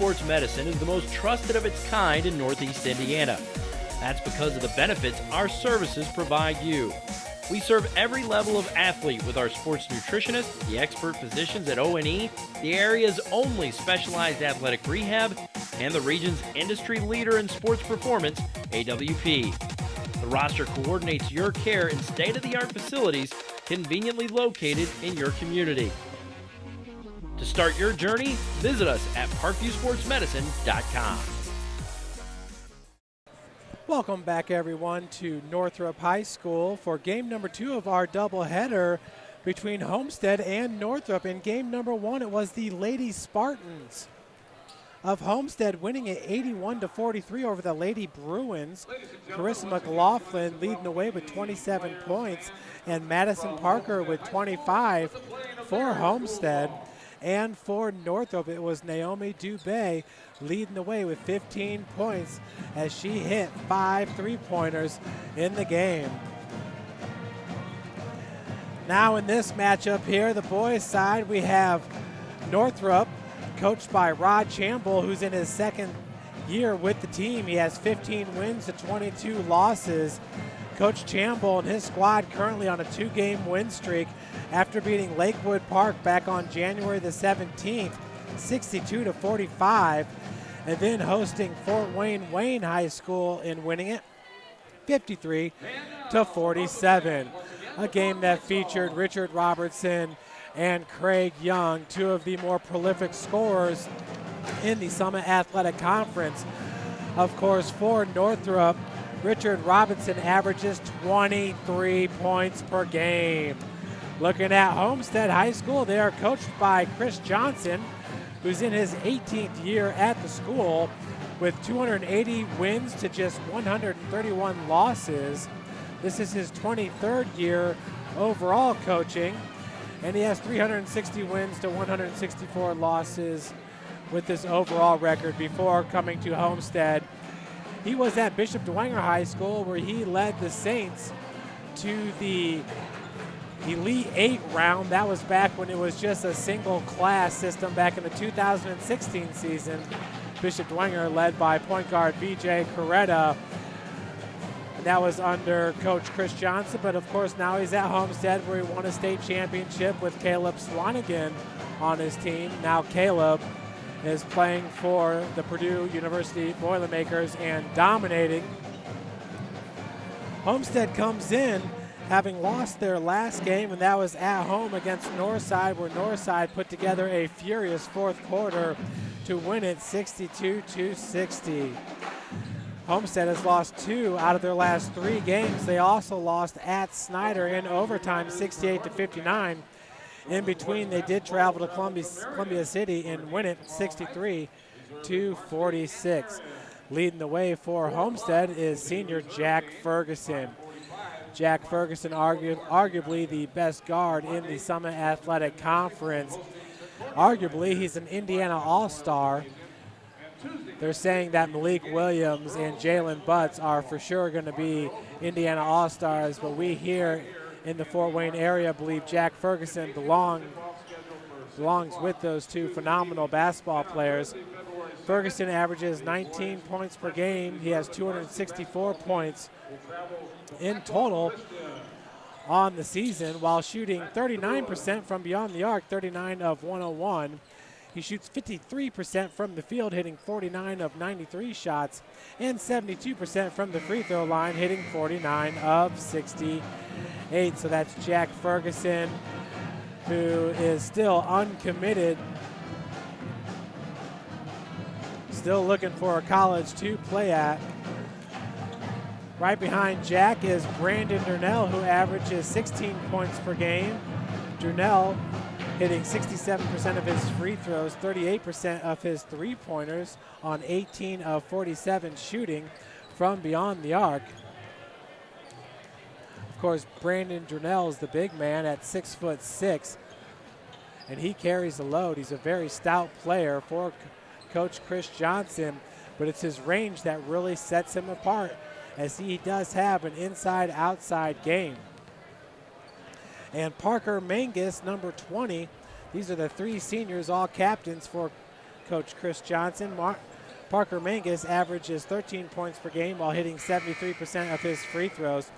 Sports Medicine is the most trusted of its kind in Northeast Indiana. That's because of the benefits our services provide you. We serve every level of athlete with our sports nutritionists, the expert physicians at O&E, the area's only specialized athletic rehab, and the region's industry leader in sports performance, AWP. The roster coordinates your care in state-of-the-art facilities conveniently located in your community. To start your journey, visit us at parkviewsportsmedicine.com. Welcome back, everyone, to Northrop High School for game number 2 of our doubleheader between Homestead and Northrop. In game number 1, it was the Lady Spartans of Homestead winning it 81-43 over the Lady Bruins. Carissa McLaughlin leading the way with 27 points, and Madison Parker with 25 for Homestead. And for Northrop, it was Naomi Dubé leading the way with 15 points as she hit 5 3-pointers in the game. Now in this matchup here, the boys' side, we have Northrop, coached by Rod Chamble, who's in his second year with the team. He has 15 wins to 22 losses. Coach Chamble and his squad currently on a 2-game win streak after beating Lakewood Park back on January the 17th, 62-45, and then hosting Fort Wayne High School in winning it 53-47. A game that featured Richard Robertson and Craig Young, 2 of the more prolific scorers in the Summit Athletic Conference. Of course, for Northrop, Richard Robinson averages 23 points per game. Looking at Homestead High School, they are coached by Chris Johnson, who's in his 18th year at the school with 280 wins to just 131 losses. This is his 23rd year overall coaching, and he has 360 wins to 164 losses with this overall record before coming to Homestead. He was at Bishop Dwenger High School, where he led the Saints to the Elite 8 round. That was back when it was just a single class system back in the 2016 season. Bishop Dwenger led by point guard BJ Coretta. And that was under Coach Chris Johnson, but of course now he's at Homestead, where he won a state championship with Caleb Swanigan on his team. Now Caleb is playing for the Purdue University Boilermakers and dominating. Homestead comes in having lost their last game, and that was at home against Northside, where Northside put together a furious fourth quarter to win it 62-60. Homestead has lost 2 out of their last 3 games. They also lost at Snyder in overtime, 68-59. In between, they did travel to Columbia City and win it 63-46. Leading the way for Homestead is senior Jack Ferguson. Jack Ferguson, arguably the best guard in the Summit Athletic Conference. Arguably, he's an Indiana All-Star. They're saying that Malik Williams and Jalen Butts are for sure going to be Indiana All-Stars, but we here in the Fort Wayne area believe Jack Ferguson belongs with those 2 phenomenal basketball players. Ferguson averages 19 points per game. He has 264 points in total on the season, while shooting 39% from beyond the arc, 39 of 101. He shoots 53% from the field, hitting 49 of 93 shots, and 72% from the free throw line, hitting 49 of 68. So that's Jack Ferguson, who is still uncommitted, still looking for a college to play at. Right behind Jack is Brandon Durnell, who averages 16 points per game. Durnell hitting 67% of his free throws, 38% of his three-pointers on 18 of 47 shooting from beyond the arc. Of course, Brandon Durnell is the big man at 6'6", and he carries the load. He's a very stout player for Coach Chris Johnson, but it's his range that really sets him apart, as he does have an inside-outside game. And Parker Mangus, number 20, these are the 3 seniors, all captains for Coach Chris Johnson. Parker Mangus averages 13 points per game while hitting 73% of his free throws.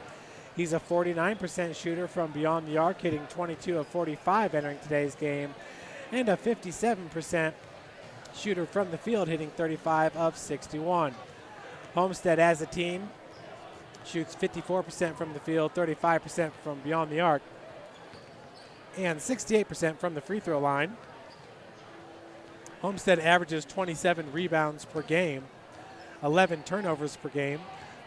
He's a 49% shooter from beyond the arc, hitting 22 of 45 entering today's game, and a 57% shooter from the field, hitting 35 of 61. Homestead as a team shoots 54% from the field, 35% from beyond the arc, and 68% from the free throw line. Homestead averages 27 rebounds per game, 11 turnovers per game,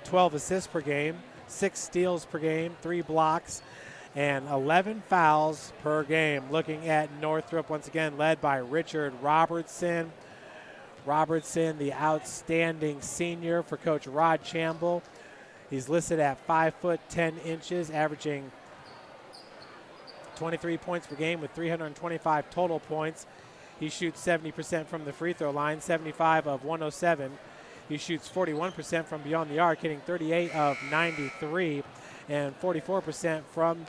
12 assists per game, 6 steals per game, 3 blocks, and 11 fouls per game. Looking at Northrop, once again led by Richard Robertson. Robertson, the outstanding senior for Coach Rod Chamble. He's listed at 5 foot 10 inches, averaging 23 points per game with 325 total points. He shoots 70% from the free throw line, 75 of 107. He shoots 41% from beyond the arc, hitting 38 of 93, and 44% from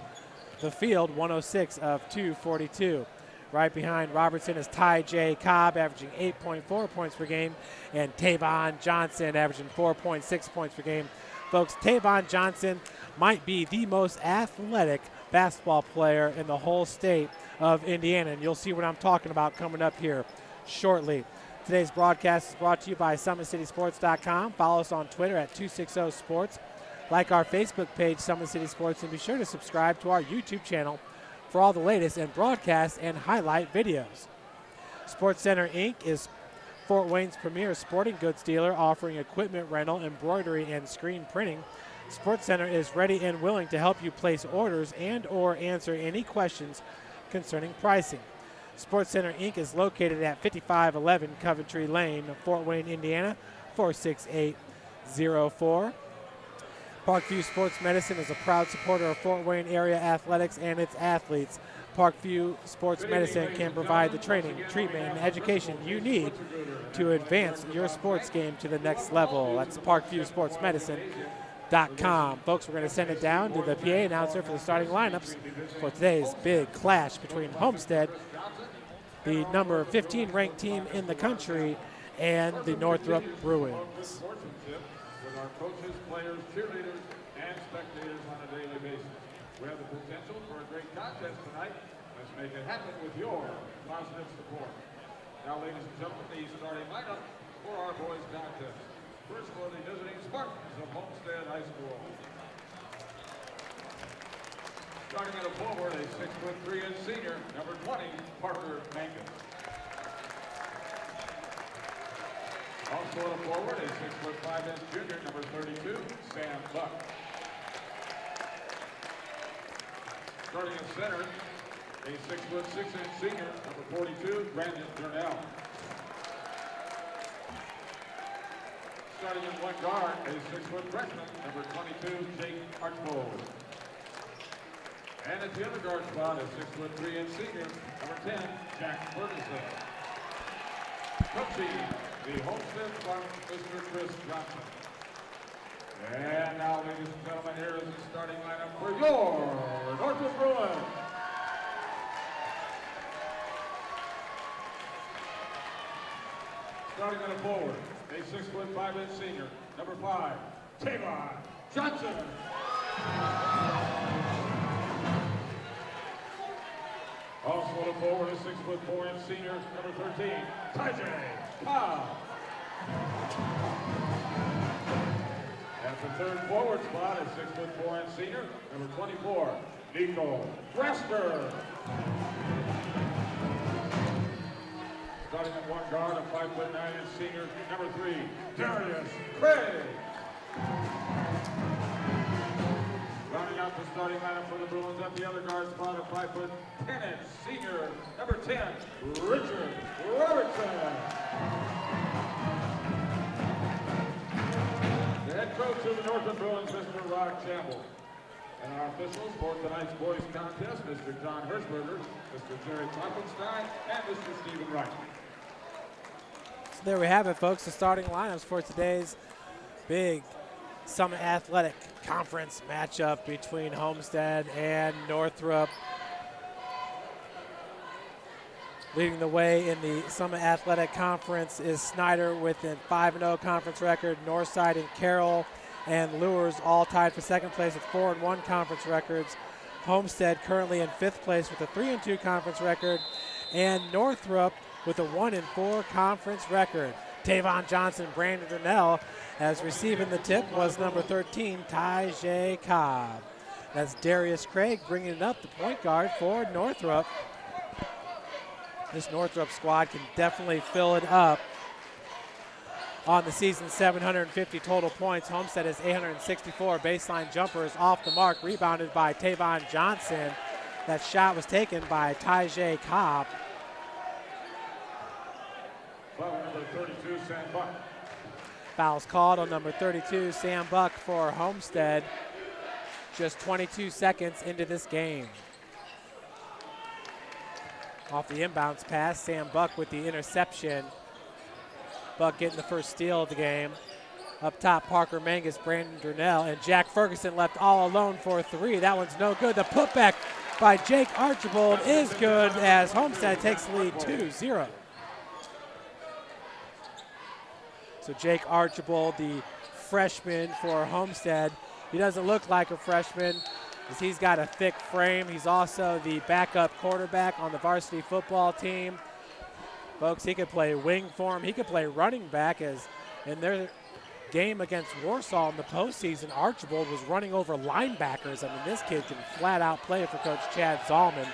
the field, 106 of 242. Right behind Robertson is Ty J. Cobb, averaging 8.4 points per game, and Tavon Johnson, averaging 4.6 points per game. Folks, Tavon Johnson might be the most athletic basketball player in the whole state of Indiana, and you'll see what I'm talking about coming up here shortly. Today's broadcast is brought to you by SummitCitySports.com. Follow us on Twitter at 260sports. Like our Facebook page, Summit City Sports, and be sure to subscribe to our YouTube channel for all the latest in broadcast and highlight videos. SportsCenter Inc. is Fort Wayne's premier sporting goods dealer, offering equipment rental, embroidery, and screen printing. SportsCenter is ready and willing to help you place orders and or answer any questions concerning pricing. SportsCenter Inc. is located at 5511 Coventry Lane, Fort Wayne, Indiana, 46804. Parkview Sports Medicine is a proud supporter of Fort Wayne area athletics and its athletes. Parkview Sports Medicine can provide the training, treatment, and education you need to advance your sports game to the next level. That's ParkviewSportsMedicine.com. Folks, we're going to send it down to the PA announcer for the starting lineups for today's big clash between Homestead, the number 15 ranked team in the country, and the Northrop Bruins. With our coaches, players, cheerleaders, and spectators on a daily basis. We have the potential for a great contest tonight. Let's make it happen with your positive support. Now, ladies and gentlemen, the starting lineup for our boys contest. First for the visiting Spartans of Homestead High School. Starting at a forward, a 6'3" senior, number 20, Parker Mangus. Also at a forward, a 6'5" junior, number 32, Sam Buck. Starting at center, a 6'6" senior, number 42, Brandon Durnell. Starting at one guard, a 6' freshman, number 22, Jake Archbold. And at the other guard spot, a 6'3" senior, number 10, Jack Ferguson. Coaching the Homestead Spartans, Mr. Chris Johnson. And now, ladies and gentlemen, here is the starting lineup for your Northrop Bruins. Starting at a forward, a 6'5" senior, number 5, Tavon Johnson. Also at a forward, a 6'4" senior, number 13, Ty J. Cobb. At the third forward spot, a 6'4" senior, number 24, Nico Frester. Starting at one guard, a 5'9" senior, number 3, Darius Craig. Rounding out the starting lineup for the Bruins at the other guard spot, a 5'10" senior, number 10, Richard Robertson. The head coach of the Northrop Bruins, Mr. Rod Chamble. And our officials for tonight's boys contest, Mr. John Hirschberger, Mr. Jerry Kloppenstein, and Mr. Stephen Wright. So there we have it, folks, the starting lineups for today's big Summit Athletic Conference matchup between Homestead and Northrop. Leading the way in the Summit Athletic Conference is Snyder with a 5-0 conference record. Northside and Carroll and Lures all tied for second place with 4-1 conference records. Homestead currently in 5th place with a 3-2 conference record. And Northrop with a 1-4 conference record. Tavon Johnson, Brandon Durnell, as receiving the tip was number 13, Tyjae Cobb. That's Darius Craig bringing it up, the point guard for Northrop. This Northrop squad can definitely fill it up. On the season, 750 total points. Homestead has 864. Baseline jumper is off the mark, rebounded by Tavon Johnson. That shot was taken by Tyjae Cobb. Foul number 32, Sam Buck. Fouls called on number 32, Sam Buck for Homestead. Just 22 seconds into this game. Off the inbounds pass, Sam Buck with the interception. Buck getting the first steal of the game. Up top, Parker Mangus, Brandon Durnell, and Jack Ferguson left all alone for 3. That one's no good. The putback by Jake Archibald is good as Homestead takes the lead 2-0. So Jake Archibald, the freshman for Homestead. He doesn't look like a freshman because he's got a thick frame. He's also the backup quarterback on the varsity football team. Folks, he could play wing for him. He could play running back, as in their game against Warsaw in the postseason, Archibald was running over linebackers. I mean, this kid can flat out play for Coach Chad Zalman.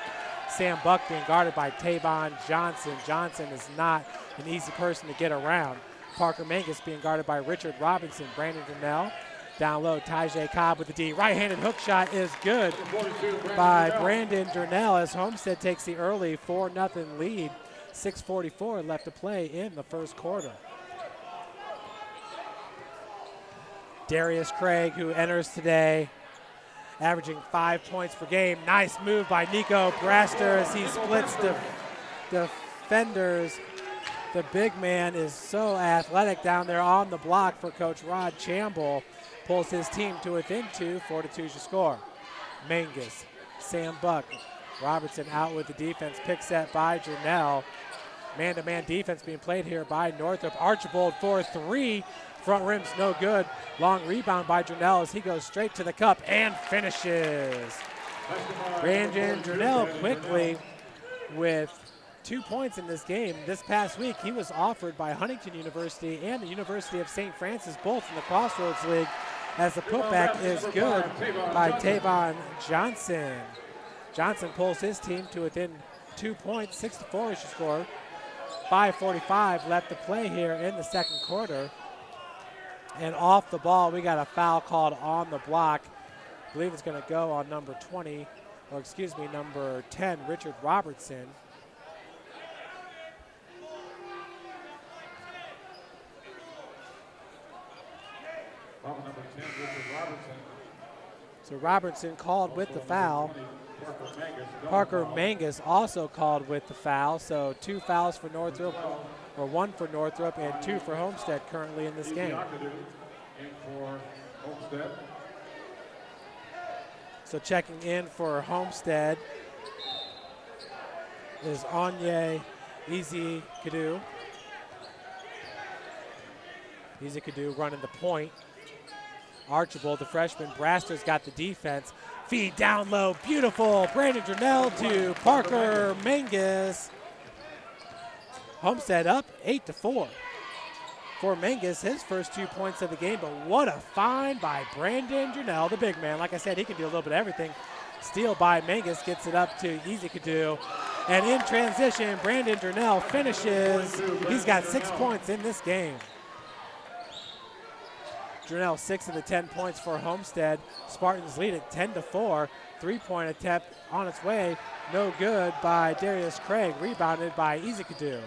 Sam Buck being guarded by Tavon Johnson. Johnson is not an easy person to get around. Parker Mangus being guarded by Richard Robinson. Brandon Durnell down low. Tyjae Cobb with the D. Right-handed hook shot is good by Brandon Durnell as Homestead takes the early 4-0 lead. 6:44 left to play in the first quarter. Darius Craig, who enters today, averaging 5 points per game. Nice move by Nico Braster as he splits defenders. The big man is so athletic down there on the block for Coach Rod Chamble. Pulls his team to within 2, 4-2 is your score. Mangus, Sam Buck, Robertson out with the defense, pick set by Durnell. Man-to-man defense being played here by Northrop. Archibald for 3. Front rim's no good. Long rebound by Durnell as he goes straight to the cup and finishes. Brandon Durnell quickly with 2 points in this game. This past week, he was offered by Huntington University and the University of St. Francis, both in the Crossroads League, as the putback is good by Tavon Johnson. Johnson pulls his team to within 2 points, 6-4 is your score. 5:45 left to play here in the second quarter. And off the ball, we got a foul called on the block. I believe it's going to go on number 20, or excuse me, number 10, Richard Robertson. Foul number 10, Richard Robertson. So Robertson called with the foul. Parker Mangus also called with the foul. So 2 fouls for Northrop, or 1 for Northrop and 2 for Homestead currently in this game. In for Homestead. So checking in for Homestead is Anye Easy Kadu. Easy Kadu running the point. Archibald, the freshman. Braster's got the defense. Feed down low, beautiful. Brandon Durnell to Parker Mangus. Homestead up 8-4. For Mangus, his first 2 points of the game, but what a find by Brandon Durnell, the big man. Like I said, he can do a little bit of everything. Steal by Mangus, gets it up to Easy Kadu. And in transition, Brandon Durnell finishes. He's got 6 points in this game. Durnell 6 of the 10 points for Homestead. Spartans lead at 10-4. 3-point attempt on its way. No good by Darius Craig. Rebounded by Easy Kadu.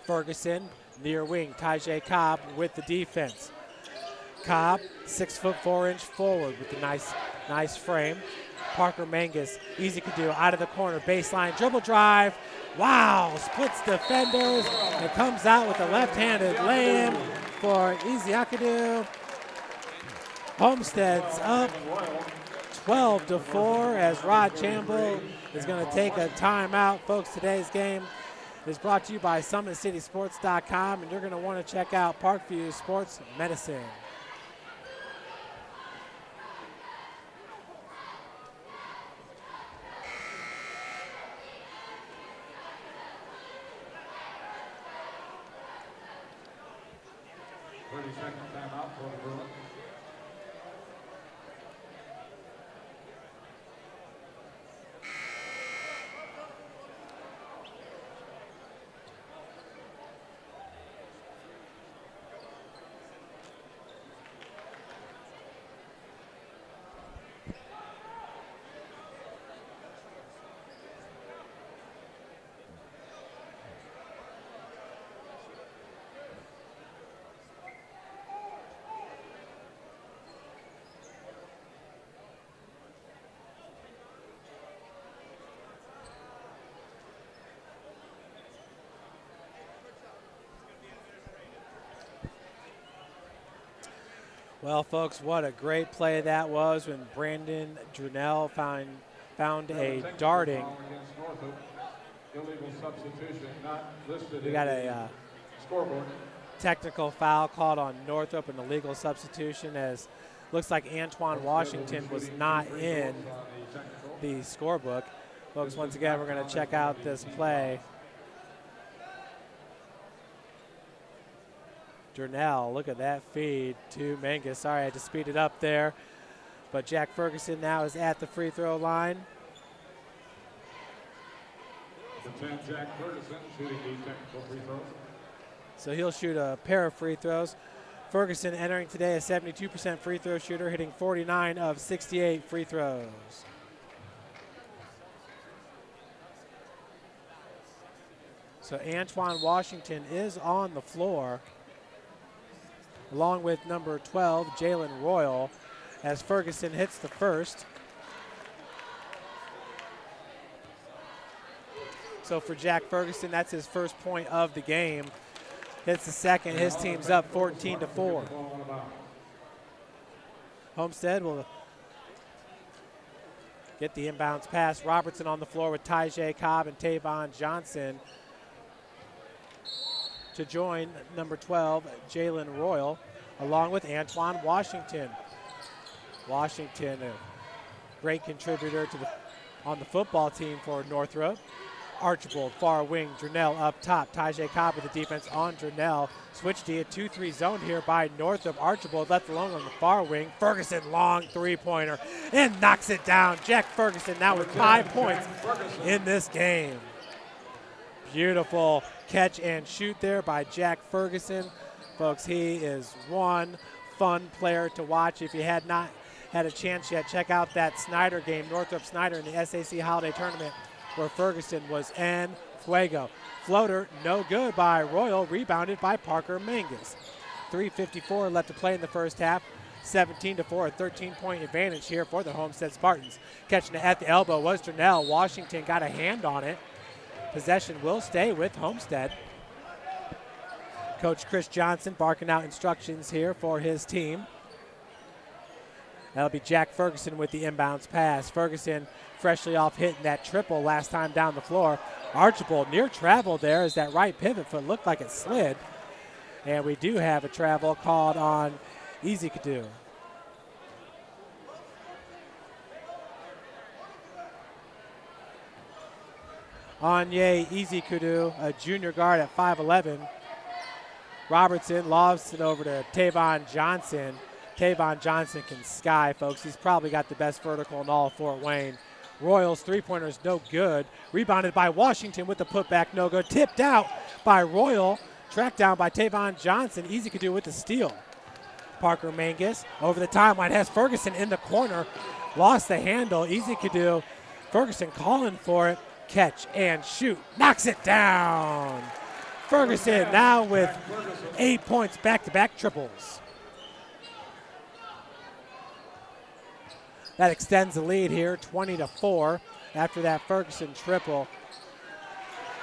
Ferguson, near wing. Tyjae Cobb with the defense. Cobb, 6'4" forward with the nice frame. Parker Mangus, Easy Kadu out of the corner. Baseline dribble drive. Wow, splits defenders and comes out with a left-handed lay-in for Easy Kadu. Homestead's up 12-4 as Rod Chamble is going to take a timeout. Folks, today's game is brought to you by SummitCitySports.com, and you're going to want to check out Parkview Sports Medicine. Timeout for the Bruins. Well, folks, what a great play that was when Brandon Drunell found a darting. Illegal substitution not listed. We got a scoreboard. Technical foul called on Northrop, and a legal substitution, as looks like Antoine Washington was not in the scorebook. Folks, once again, we're going to check out this play. Drunell, look at that feed to Mangus. Sorry, I had to speed it up there. But Jack Ferguson now is at the free throw line. Jack Ferguson shooting the technical free throws. So he'll shoot a pair of free throws. Ferguson entering today a 72% free throw shooter, hitting 49 of 68 free throws. So Antoine Washington is on the floor, along with number 12, Jalen Royal, as Ferguson hits the first. So for Jack Ferguson, that's his first point of the game. Hits the second, his team's up 14-4. Homestead will get the inbounds pass. Robertson on the floor with Tyjae Cobb and Tavon Johnson to join number 12, Jalen Royal, along with Antoine Washington. Washington, a great contributor on the football team for Northrop. Archibald, far wing, Drunell up top. Tyjae Cobb with the defense on Drunell. Switch D, a 2-3 zone here by Northrop. Archibald left alone on the far wing. Ferguson, long three-pointer, and knocks it down. Jack Ferguson now with 5 points in this game. Beautiful catch and shoot there by Jack Ferguson. Folks, he is one fun player to watch. If you had not had a chance yet, check out that Snyder game, Northrop Snyder in the SAC Holiday Tournament, where Ferguson was en fuego. Floater, no good by Royal, rebounded by Parker Mangus. 3:54 left to play in the first half. 17-4, a 13-point advantage here for the Homestead Spartans. Catching it at the elbow was Drunell. Washington got a hand on it. Possession will stay with Homestead. Coach Chris Johnson barking out instructions here for his team. That'll be Jack Ferguson with the inbounds pass. Ferguson freshly off hitting that triple last time down the floor. Archibald near travel there as that right pivot foot looked like it slid. And we do have a travel called on Easy Kadu. Anye Easy Kudu, a junior guard at 5'11". Robertson lobs it over to Tavon Johnson. Tavon Johnson can sky, folks. He's probably got the best vertical in all of Fort Wayne. Royals three-pointer is no good. Rebounded by Washington with the putback, no good. Tipped out by Royal. Tracked down by Tavon Johnson. Easy Kudu with the steal. Parker Mangus over the timeline has Ferguson in the corner. Lost the handle. Easy Kudu. Ferguson calling for it. Catch and shoot. Knocks it down. Ferguson now with 8 points, back-to-back triples. That extends the lead here, 20-4 after that Ferguson triple.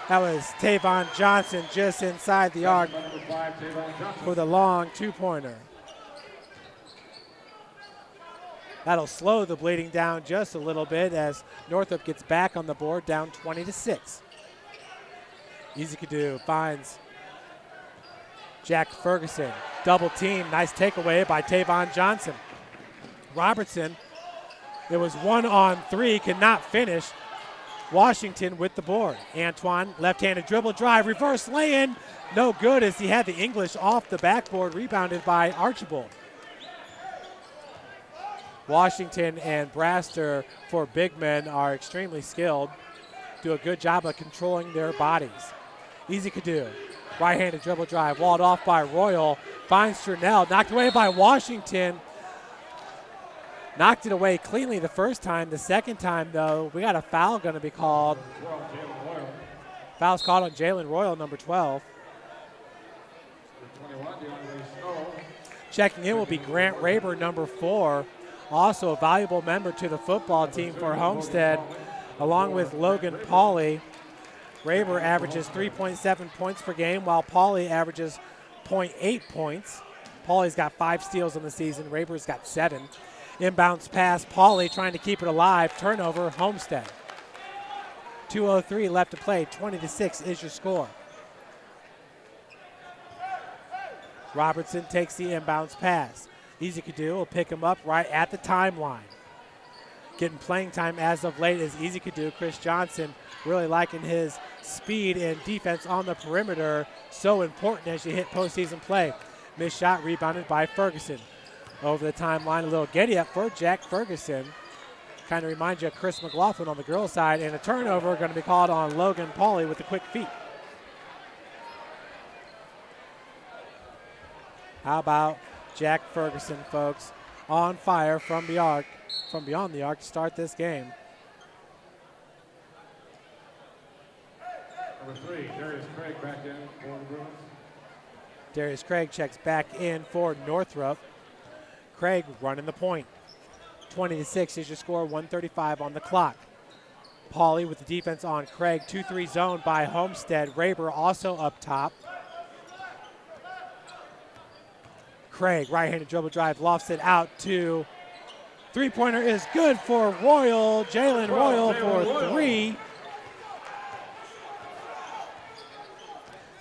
That was Tavon Johnson just inside the arc for the long two-pointer. That'll slow the bleeding down just a little bit as Northrop gets back on the board, down 20-6. Easy Kadu finds Jack Ferguson. Double team. Nice takeaway by Tavon Johnson. Robertson, it was 1-on-3, could not finish. Washington with the board. Antoine, left-handed dribble drive, reverse lay-in. No good as he had the English off the backboard, rebounded by Archibald. Washington and Braster, for big men, are extremely skilled. Do a good job of controlling their bodies. Easy Kadu. Right-handed dribble drive, walled off by Royal. Finds Turnell, knocked away by Washington. Knocked it away cleanly the first time. The second time, though, we got a foul going to be called. Foul's called on Jalen Royal, number 12. Checking in will be Grant Raber, number 4. Also a valuable member to the football team for Homestead, along with Logan Pauly. Raber averages 3.7 points per game, while Pauly averages 0.8 points. Pauly's got 5 steals on the season. Raber's got 7. Inbounds pass, Pauly trying to keep it alive. Turnover, Homestead. 2:03 left to play. 20-6 is your score. Robertson takes the inbounds pass. Easy Kadu will pick him up right at the timeline. Getting playing time as of late is Easy Kadu. Chris Johnson really liking his speed and defense on the perimeter. So important as you hit postseason play. Missed shot rebounded by Ferguson. Over the timeline, a little giddy up for Jack Ferguson. Kind of reminds you of Chris McLaughlin on the girls' side. And a turnover going to be called on Logan Pauly with the quick feet. How about Jack Ferguson, folks, on fire from beyond the arc to start this game. Number 3, Darius Craig back in for the Bruins. Darius Craig checks back in for Northrop. Craig running the point. 20-6 is your score, 1:35 on the clock. Pauly with the defense on Craig, 2-3 zone by Homestead. Raber also up top. Craig, right-handed dribble drive, lofts it out to three-pointer is good for Royal. Jalen Royal for 3.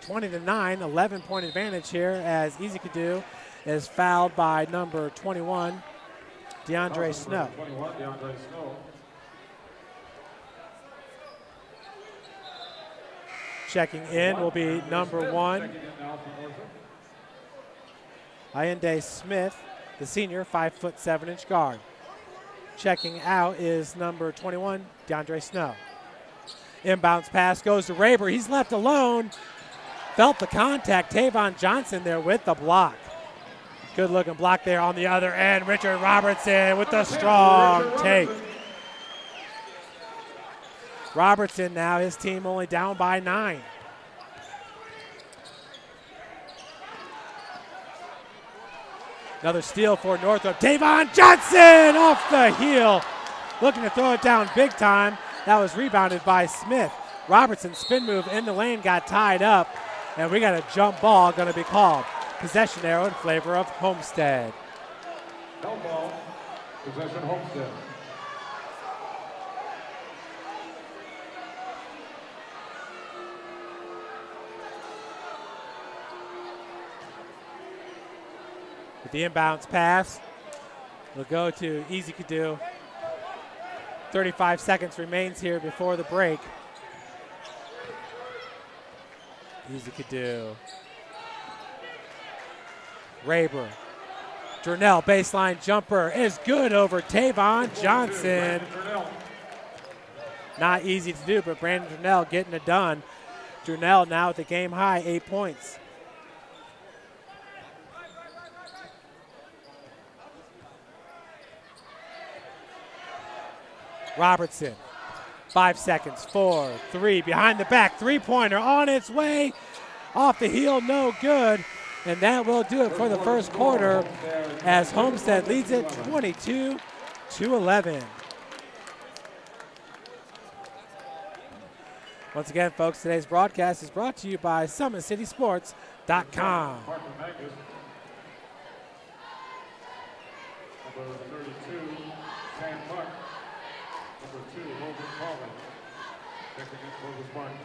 20-9, 11-point advantage here as Easy Kadu is fouled by number 21, DeAndre Snow. 21, DeAndre Snow. Checking in will be number 1, Ayende Smith, the senior, 5'7" guard. Checking out is number 21, DeAndre Snow. Inbounds pass goes to Raber. He's left alone. Felt the contact. Tavon Johnson there with the block. Good looking block there on the other end. Richard Robertson with the strong take. Robertson now, his team only down by 9. Another steal for Northrop. Tavon Johnson off the heel. Looking to throw it down big time. That was rebounded by Smith. Robertson spin move in the lane, got tied up. And we got a jump ball going to be called. Possession arrow in favor of Homestead. No ball. Possession Homestead. With the inbounds pass, we'll go to Easy Kadu. 35 seconds remains here before the break. Easy Kadu. Raber. Jernell, baseline jumper is good over Tavon Johnson. Not easy to do, but Brandon Jernell getting it done. Jernell now at the game high, 8 points. Robertson, 5 seconds, 4, 3, behind the back, three-pointer on its way, off the heel, no good, and that will do it for the first quarter as Homestead leads it 22-11. Once again, folks, today's broadcast is brought to you by SummitCitySports.com. Number 32. Sam Buck. Number 2, Logan Pauley. Check against Logan Martin.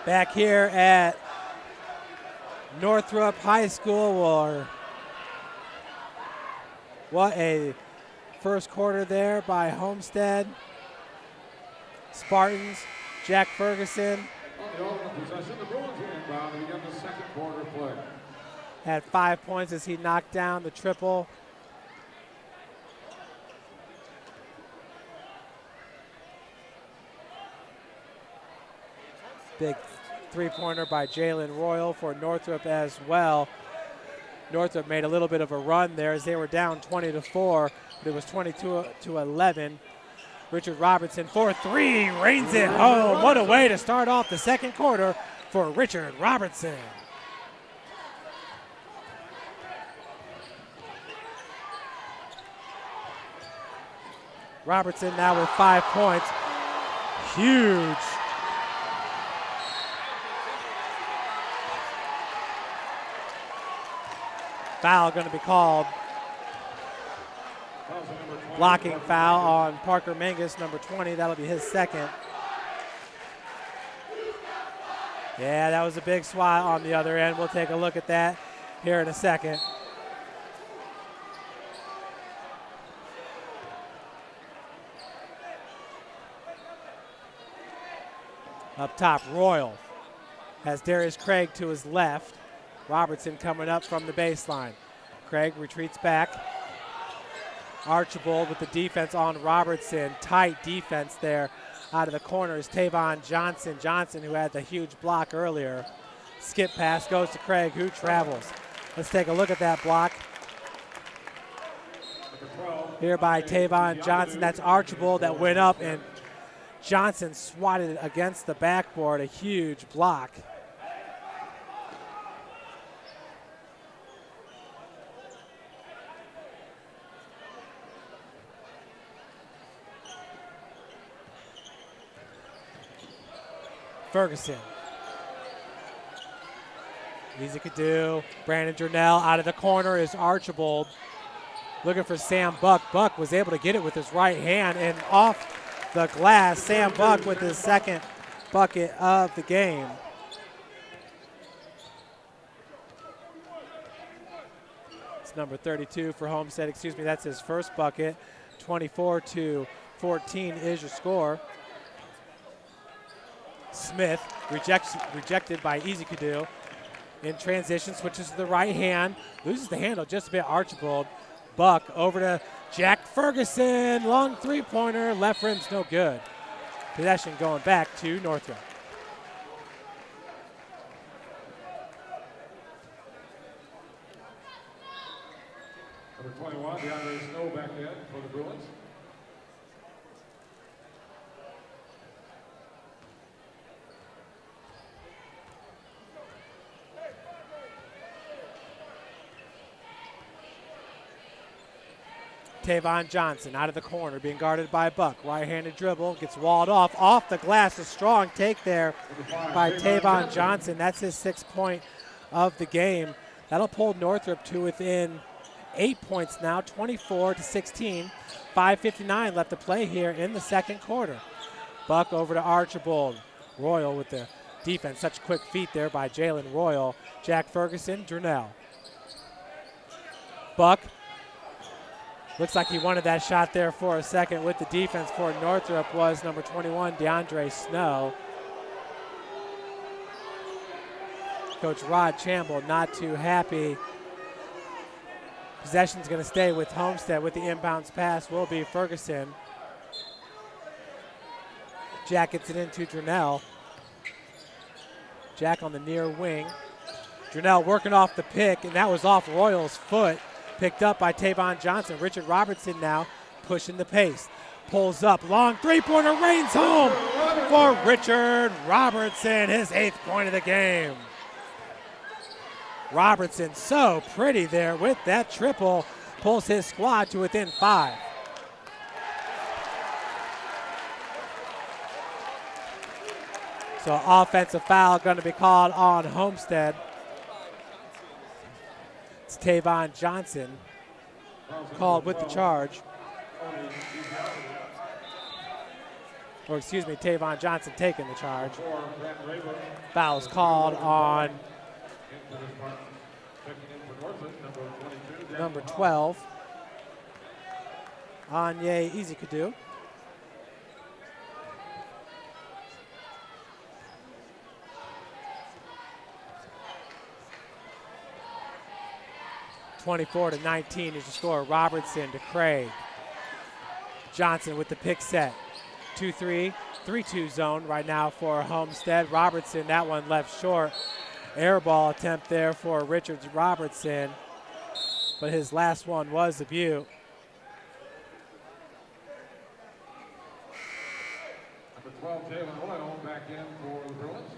Back here at Northrop High School, or what a first quarter there by Homestead. Spartans, Jack Ferguson On the ultimate possession, the Bruins will inbound to begin the second quarter play. had 5 points as he knocked down the triple. Big three-pointer by Jalen Royal for Northrop as well. Northrop made a little bit of a run there as they were down 20-4, but it was 22-11. Richard Robertson for 3, reigns it home. What a way to start off the second quarter for Richard Robertson. Robertson now with 5 points. Huge. Foul going to be called. Blocking foul on Parker Mangus, number 20. That'll be his second. Yeah, that was a big swat on the other end. We'll take a look at that here in a second. Up top, Royal has Darius Craig to his left. Robertson coming up from the baseline. Craig retreats back. Archibald with the defense on Robertson. Tight defense there out of the corners. Tavon Johnson. Johnson, who had the huge block earlier. Skip pass goes to Craig, who travels. Let's take a look at that block. Here by Tavon Johnson. That's Archibald that went up, and Johnson swatted it against the backboard. A huge block. Ferguson. Easy could do. Brandon Jernell out of the corner is Archibald. Looking for Sam Buck. Buck was able to get it with his right hand and off the glass. Sam Buck with his second bucket of the game. It's number 32 for Homestead. Excuse me, that's his first bucket. 24-14 is your score. Smith rejected by Easy Kudu. In transition, switches to the right hand, loses the handle just a bit. Archibald. Buck over to Jack Ferguson. Long three-pointer. Left rim's no good. Possession going back to Northrop. Number 21, DeAndre Snow back in for the Bruins. Tavon Johnson out of the corner, being guarded by Buck. Right-handed dribble, gets walled off the glass. A strong take there by Tavon Johnson. That's his 6th point of the game. That'll pull Northrop to within 8 points now, 24-16. 5:59 left to play here in the second quarter. Buck over to Archibald. Royal with the defense. Such quick feet there by Jalen Royal. Jack Ferguson, Jernell. Buck. Looks like he wanted that shot there for a second. With the defense for Northrop was number 21, DeAndre Snow. Coach Rod Chamble not too happy. Possession's going to stay with Homestead. With the inbounds pass will be Ferguson. Jack gets it into Jernell. Jack on the near wing. Jernell working off the pick, and that was off Royal's foot. Picked up by Tavon Johnson. Richard Robertson now pushing the pace. Pulls up, long three-pointer, rains home for Richard Robertson, his 8th point of the game. Robertson so pretty there with that triple, pulls his squad to within 5. So offensive foul going to be called on Homestead. It's Tavon Johnson called with the charge. Or excuse me, Tavon Johnson taking the charge. Foul's called on number 12, Anye Ezekadu. (24-19) is the score. Robertson to Craig. Johnson with the pick set. 2-3, 3-2 zone right now for Homestead. Robertson, that one left short. Air ball attempt there for Richard Robertson, but his last one was a beaut. Number 12, Jalen Royal, back in for the Bruins.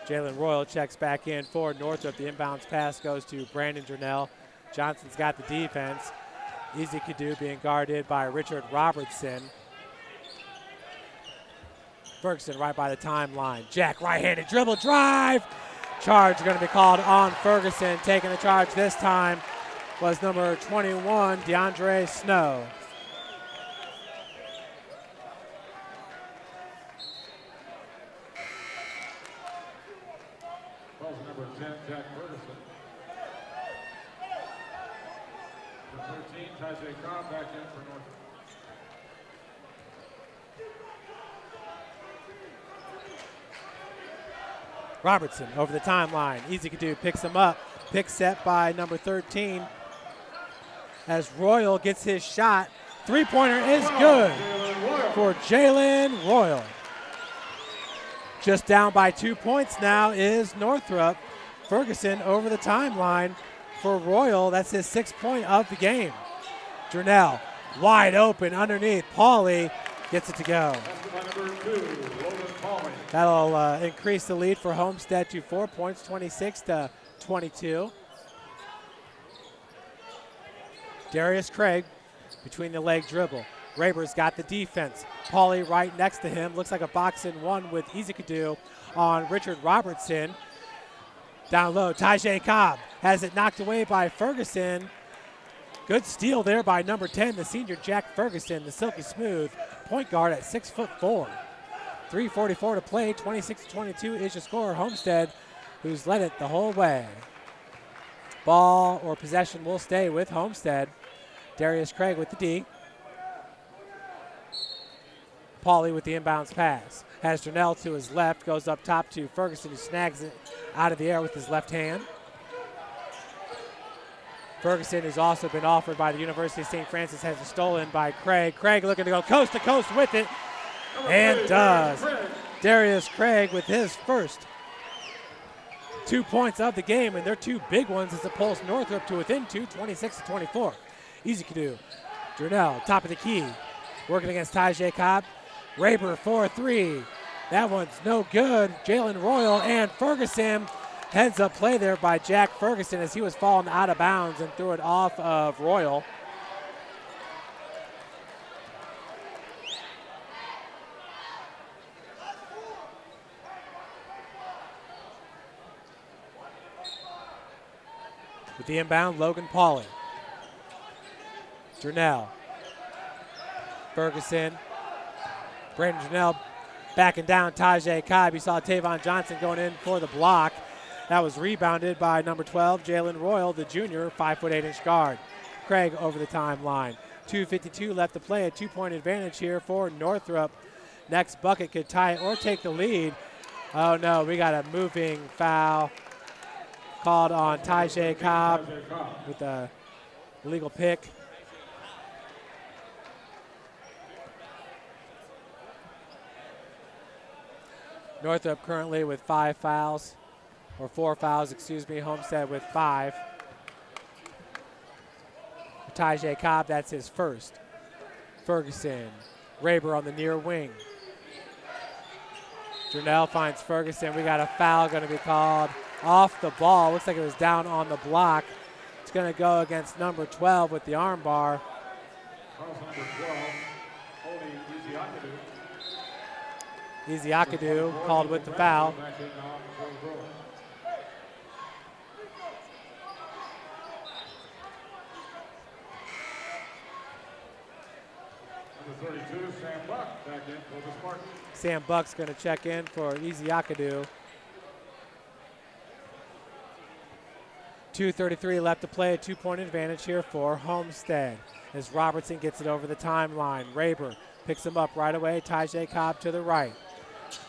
Jalen Royal checks back in for Northrop. The inbounds pass goes to Brandon Durnell. Johnson's got the defense. Ezekadu being guarded by Richard Robertson. Ferguson right by the timeline. Jack right-handed dribble drive. Charge going to be called on Ferguson. Taking the charge this time was number 21, DeAndre Snow. Calls number 10, Jack Ferguson. Number 13, Tajay Cobb back in for Northrop. Robertson over the timeline. Ezekadu picks him up. Pick set by number 13 as Royal gets his shot. Three-pointer is good for Jalen Royal. Just down by 2 points now is Northrop. Ferguson over the timeline for Royal. That's his 6th point of the game. Durnell wide open underneath. Pauly gets it to go. That'll increase the lead for Homestead to 4 points, 26-22. Darius Craig between the leg dribble. Raber's got the defense. Pauly right next to him. Looks like a box-in-one with Ezekadu on Richard Robertson. Down low, Tajay Cobb has it knocked away by Ferguson. Good steal there by number 10, the senior Jack Ferguson, the silky smooth point guard at 6'4". 3:44 to play, 26-22 is your score. Homestead, who's led it the whole way. Ball or possession will stay with Homestead. Darius Craig with the D. Pauly with the inbounds pass. Has Durnell to his left, goes up top to Ferguson, who snags it out of the air with his left hand. Ferguson has also been offered by the University of St. Francis, has it stolen by Craig. Craig looking to go coast to coast with it, and does. Darius Craig with his first 2 points of the game, and they're 2 big ones as it pulls Northrop to within 2, 26-24. Ezekadu, Durnell, top of the key, working against Tajay Cobb. Raber 4-3. That one's no good. Jalen Royal and Ferguson. Heads up play there by Jack Ferguson as he was falling out of bounds and threw it off of Royal. With the inbound, Logan Pauly. Durnell. Ferguson. Brandon Durnell backing down Tajay Cobb. You saw Tavon Johnson going in for the block. That was rebounded by number 12, Jalen Royal, the junior, 5'8" guard. Craig over the timeline. 2:52 left to play, a 2-point advantage here for Northrop. Next bucket could tie it or take the lead. Oh no, we got a moving foul called on Tajay Cobb with a illegal pick. Northrop currently with 5 fouls. Or 4 fouls, excuse me. Homestead with 5. Tajay Cobb, that's his first. Ferguson, Raber on the near wing. Durnell finds Ferguson. We got a foul going to be called off the ball. Looks like it was down on the block. It's going to go against number 12 with the arm bar. Eziakadu called with the foul. Number 32, Sam Buck, back in for the Spartans. Sam Buck's going to check in for Eziakadu. 2:33 left to play, a 2-point advantage here for Homestead. As Robertson gets it over the timeline. Raber picks him up right away. Tajay Cobb to the right.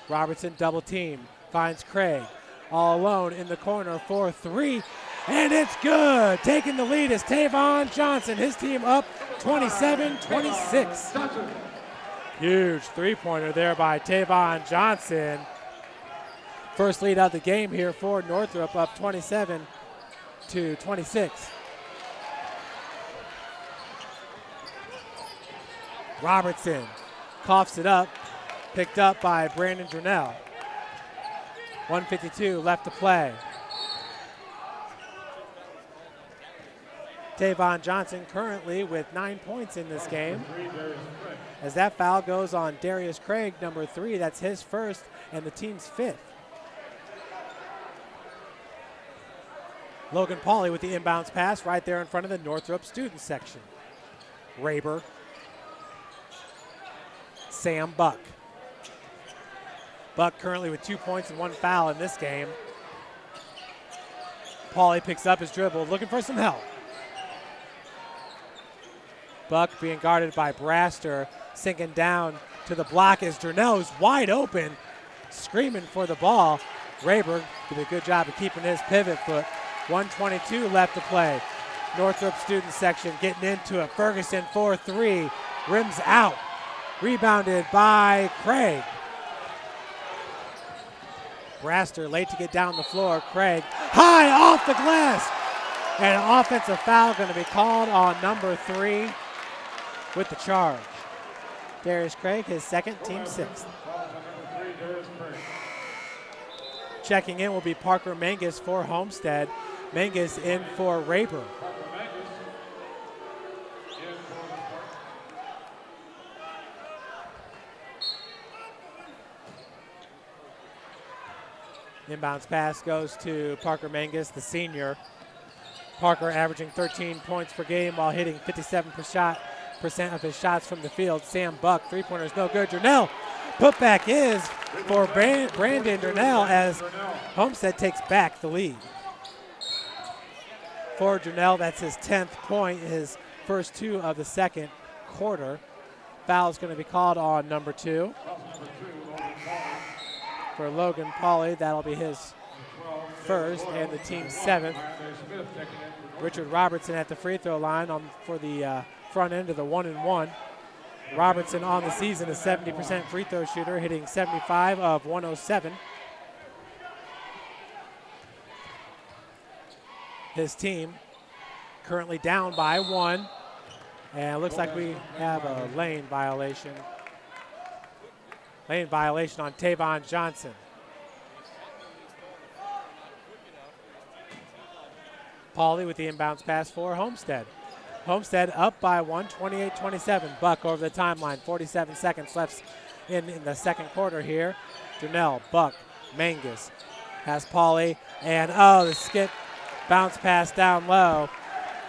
Robertson double team, finds Craig. All alone in the corner for 3, and it's good. Taking the lead is Tavon Johnson. His team up 27-26. Huge three-pointer there by Tavon Johnson. First lead of the game here for Northrop, up 27-26. Robertson coughs it up, picked up by Brandon Durnell. 1:52 left to play. Tavon Johnson currently with 9 points in this game. As that foul goes on Darius Craig, number 3, that's his first and the team's 5th. Logan Pauly with the inbounds pass right there in front of the Northrop student section. Raber. Sam Buck. Buck currently with 2 points and 1 foul in this game. Pauly picks up his dribble, looking for some help. Buck being guarded by Braster, sinking down to the block as Durnell is wide open, screaming for the ball. Raber did a good job of keeping his pivot foot. 1:22 left to play. Northrop student section getting into it. Ferguson 4-3, rims out. Rebounded by Craig. Braster late to get down the floor. Craig high off the glass. And an offensive foul going to be called on number 3 with the charge. Darius Craig, his second, team 6th. Checking in will be Parker Mangus for Homestead. Mangus in for Raber. Inbounds pass goes to Parker Mangus, the senior. Parker averaging 13 points per game while hitting 57% of his shots from the field. Sam Buck, three-pointers no good. Durnell, putback is for Brandon Durnell as Homestead takes back the lead. For Durnell, that's his 10th point, his first 2 of the second quarter. Foul is going to be called on number 2. For Logan Pauly, that'll be his first and the team's 7th. Richard Robertson at the free throw line for the front end of the 1-and-1. Robertson on the season a 70% free throw shooter, hitting 75 of 107. His team currently down by 1, and it looks like we have a lane violation. Lane violation on Tavon Johnson. Pauly with the inbounds pass for Homestead. Homestead up by 1, 28-27. Buck over the timeline, 47 seconds left in the second quarter here. Durnell, Buck, Mangus has Pauly, and the skip bounce pass down low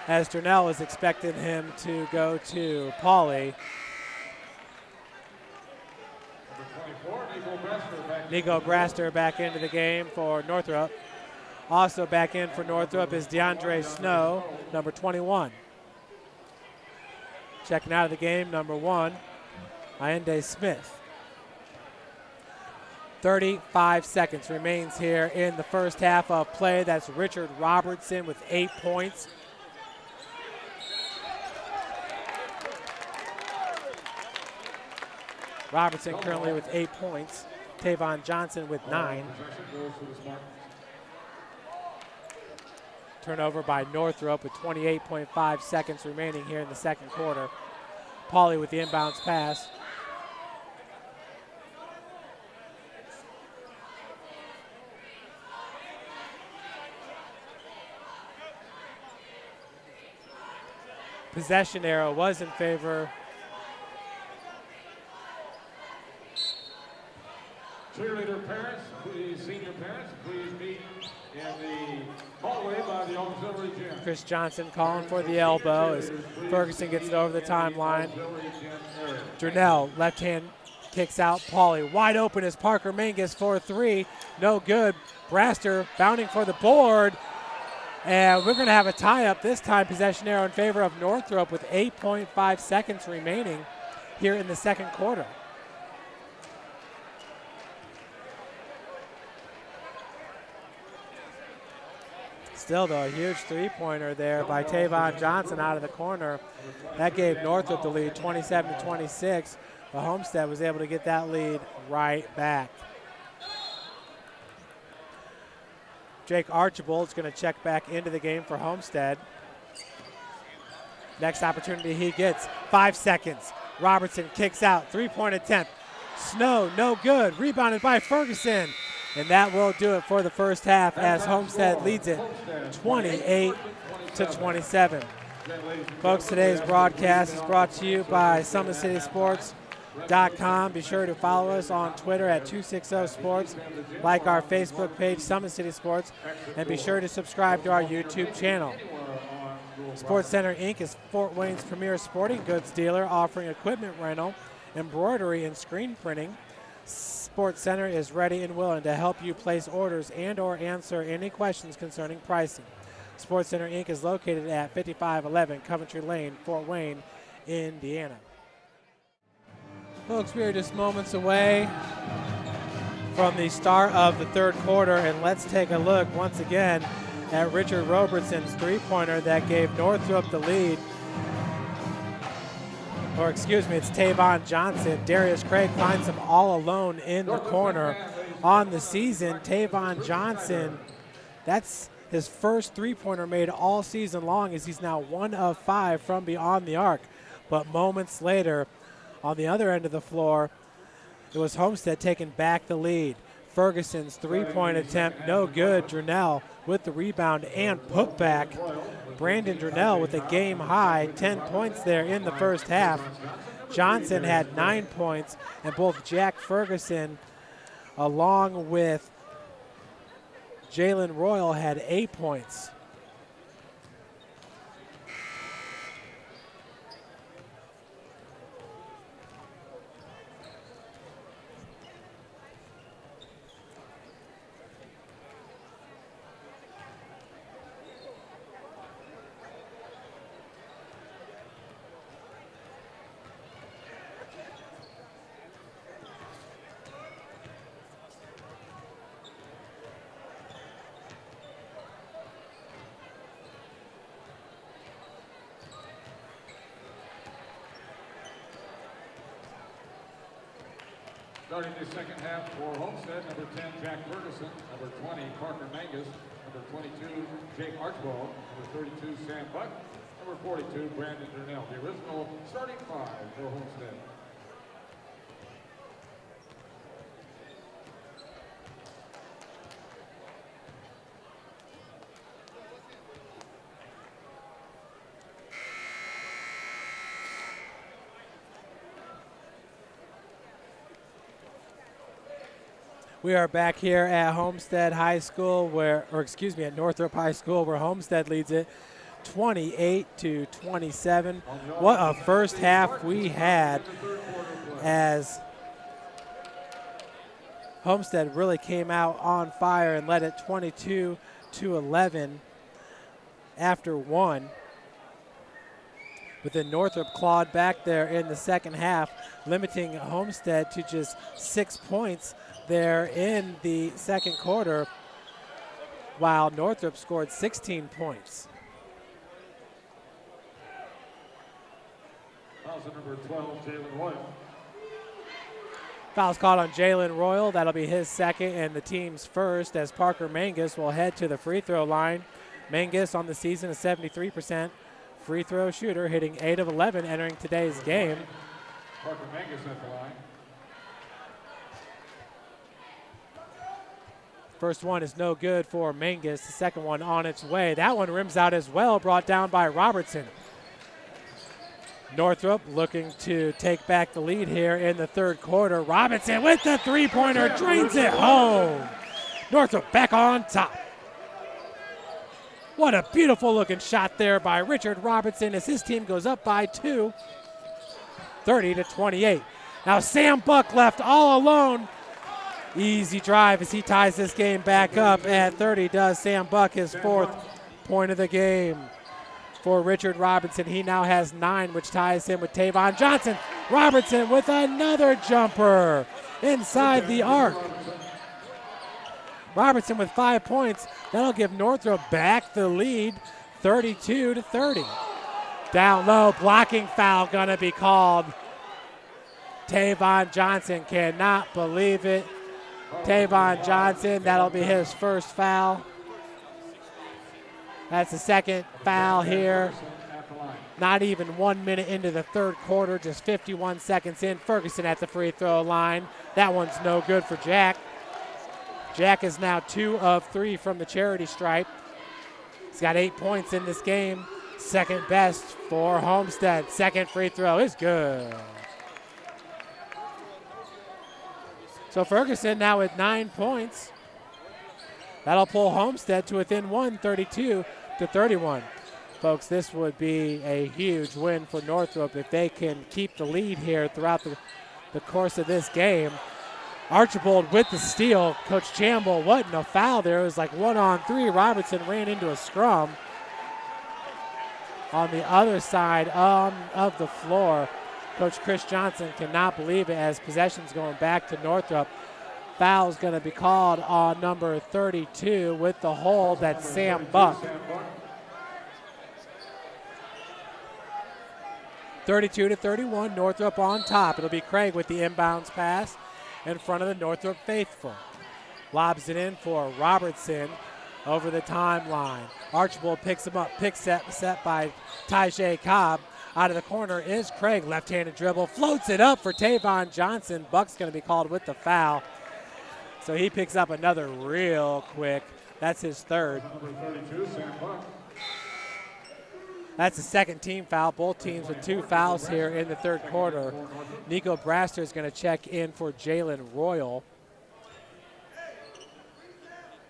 as Durnell was expecting him to go to Pauly. Nico Braster back into the game for Northrop. Also back in for Northrop is DeAndre Snow, number 21. Checking out of the game, number 1, Allende Smith. 35 seconds remains here in the first half of play. That's Richard Robertson with 8 points. Robertson currently with 8 points. Tavon Johnson with 9. Turnover by Northrop with 28.5 seconds remaining here in the second quarter. Pauly with the inbounds pass. Possession arrow was in favor. Cheerleader parents, please, senior parents, please meet in the hallway by the auxiliary gym. Chris Johnson calling for the elbow as Ferguson gets it over the timeline. Durnell, left hand kicks out. Pauly wide open as Parker Mangus for 3. No good. Braster bounding for the board. And we're going to have a tie-up this time. Possession arrow in favor of Northrop with 8.5 seconds remaining here in the second quarter. Still, though, a huge three-pointer there by Tavon Johnson out of the corner. That gave Northrop the lead, 27-26. But Homestead was able to get that lead right back. Jake Archibald's going to check back into the game for Homestead. Next opportunity he gets, 5 seconds. Robertson kicks out, three-point attempt. Snow, no good, rebounded by Ferguson. And that will do it for the first half as Homestead leads it 28-27. Folks, today's broadcast is brought to you by SummitCitySports.com. Be sure to follow us on Twitter at 260sports, like our Facebook page, Summit City Sports, and be sure to subscribe to our YouTube channel. Sports Center Inc. is Fort Wayne's premier sporting goods dealer, offering equipment rental, embroidery, and screen printing. Sports Center is ready and willing to help you place orders and or answer any questions concerning pricing. Sports Center Inc. is located at 5511 Coventry Lane, Fort Wayne, Indiana. Folks, we are just moments away from the start of the third quarter, and let's take a look once again at Richard Robertson's three-pointer that gave Northrop the lead. Or excuse me, it's Tavon Johnson. Darius Craig finds him all alone in the corner on the season. Tavon Johnson, that's his first three-pointer made all season long, as he's now 1 of 5 from beyond the arc. But moments later, on the other end of the floor, it was Homestead taking back the lead. Ferguson's three-point attempt, no good. Durnell with the rebound and putback. Brandon Durnell with a game-high 10 points there in the first half. Johnson had 9 points, and both Jack Ferguson along with Jalen Royal had 8 points. Starting the second half for Homestead, number 10, Jack Ferguson, number 20, Parker Mangus, number 22, Jake Archibald, number 32, Sam Buck, number 42, Brandon Durnell. The original starting 5 for Homestead. We are back here at Homestead High School, at Northrop High School, where Homestead leads it 28-27. What a first half we had, as Homestead really came out on fire and led it 22-11 after 1. But then Northrop clawed back there in the second half, limiting Homestead to just 6 points there in the second quarter, while Northrop scored 16 points. Fouls on number 12, Jalen Royal. Foul's called on Jalen Royal. That'll be his second and the team's first, as Parker Mangus will head to the free throw line Mangus on the season, a 73% free throw shooter, hitting 8 of 11 entering today's game. Parker Mangus at the line. First one is no good for Mangus. The second one on its way. That one rims out as well, brought down by Robertson. Northrop looking to take back the lead here in the third quarter. Robinson with the three-pointer, drains it home. Northrop back on top. What a beautiful looking shot there by Richard Robinson as his team goes up by 2, 30-28. Now Sam Buck left all alone. Easy drive as he ties this game back up at 30. Does Sam Buck, his 4th point of the game for Richard Robinson. He now has 9, which ties him with Tavon Johnson. Robertson with another jumper inside the arc. Robertson with 5 points. That'll give Northrop back the lead, 32-30. Down low, blocking foul gonna be called. Tavon Johnson cannot believe it. Tavon Johnson, that'll be his first foul. That's the second foul here. Not even 1 minute into the third quarter, just 51 seconds in. Ferguson at the free throw line. That one's no good for Jack. Jack is now 2 of 3 from the charity stripe. He's got 8 points in this game. Second best for Homestead. Second free throw is good. So Ferguson now with 9 points. That'll pull Homestead to within 1, 32-31. Folks, this would be a huge win for Northrop if they can keep the lead here throughout the course of this game. Archibald with the steal. Coach Chamble, wasn't a foul there. It was like 1-on-3. Robertson ran into a scrum. On the other side of the floor, Coach Chris Johnson cannot believe it as possession's going back to Northrop. Foul's going to be called on number 32 with the hold. That's Sam Buck. 32-31, Northrop on top. It'll be Craig with the inbounds pass in front of the Northrop faithful. Lobs it in for Robertson over the timeline. Archibald picks him up, pick set by Tyjae Cobb. Out of the corner is Craig, left-handed dribble, floats it up for Tavon Johnson. Buck's going to be called with the foul. So he picks up another real quick. That's his third. Number 32, Sam Buck. That's the second team foul. Both teams with 2 fouls here in the third quarter. Nico Braster is going to check in for Jalen Royal.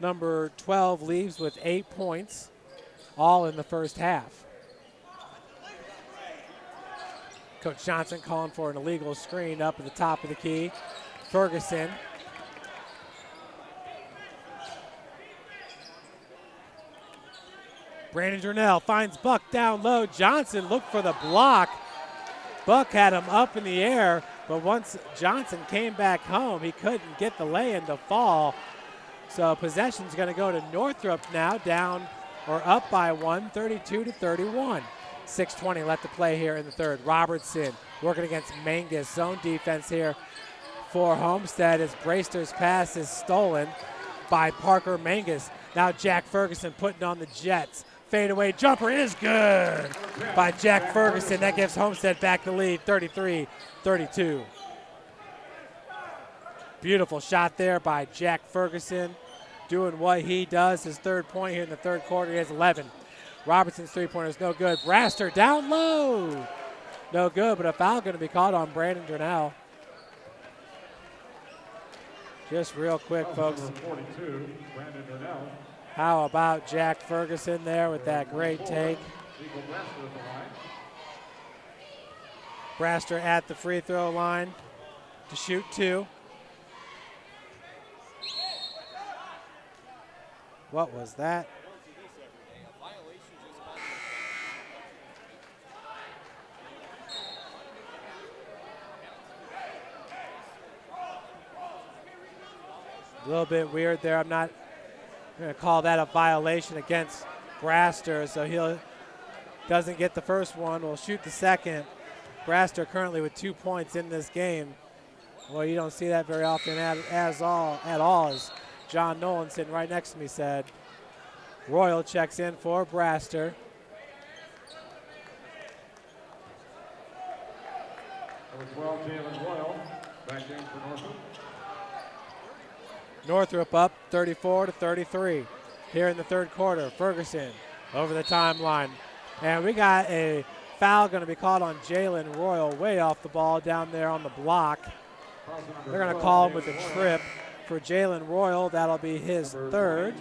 Number 12 leaves with 8 points, all in the first half. Coach Johnson calling for an illegal screen up at the top of the key. Ferguson. Brandon Durnell finds Buck down low. Johnson looked for the block. Buck had him up in the air, but once Johnson came back home, he couldn't get the lay-in to fall. So possession's going to go to Northrop now, down or up by 1, 32-31. 6:20 left to play here in the third. Robertson working against Mangus. Zone defense here for Homestead as Braster's pass is stolen by Parker Mangus. Now Jack Ferguson putting on the Jets. Fadeaway jumper is good by Jack Ferguson. That gives Homestead back the lead, 33-32. Beautiful shot there by Jack Ferguson, doing what he does. His third point here in the third quarter. He has 11. Robertson's three-pointer is no good. Braster down low. No good, but a foul going to be called on Brandon Durnell. Just real quick, folks. 42, Brandon Durnell. How about Jack Ferguson there with that great take? Braster at the free throw line to shoot 2. What was that? A little bit weird there. I'm not going to call that a violation against Braster, so he doesn't get the first one. We'll shoot the second. Braster currently with 2 points in this game. Well, you don't see that very often at all, as John Nolan sitting right next to me said. Royal checks in for Braster. Number 12, Jalen Royal, back in for Northrop. Northrop up 34-33 here in the third quarter. Ferguson over the timeline. And we got a foul going to be called on Jalen Royal way off the ball down there on the block. They're going to call him with a trip for Jalen Royal. That'll be his third.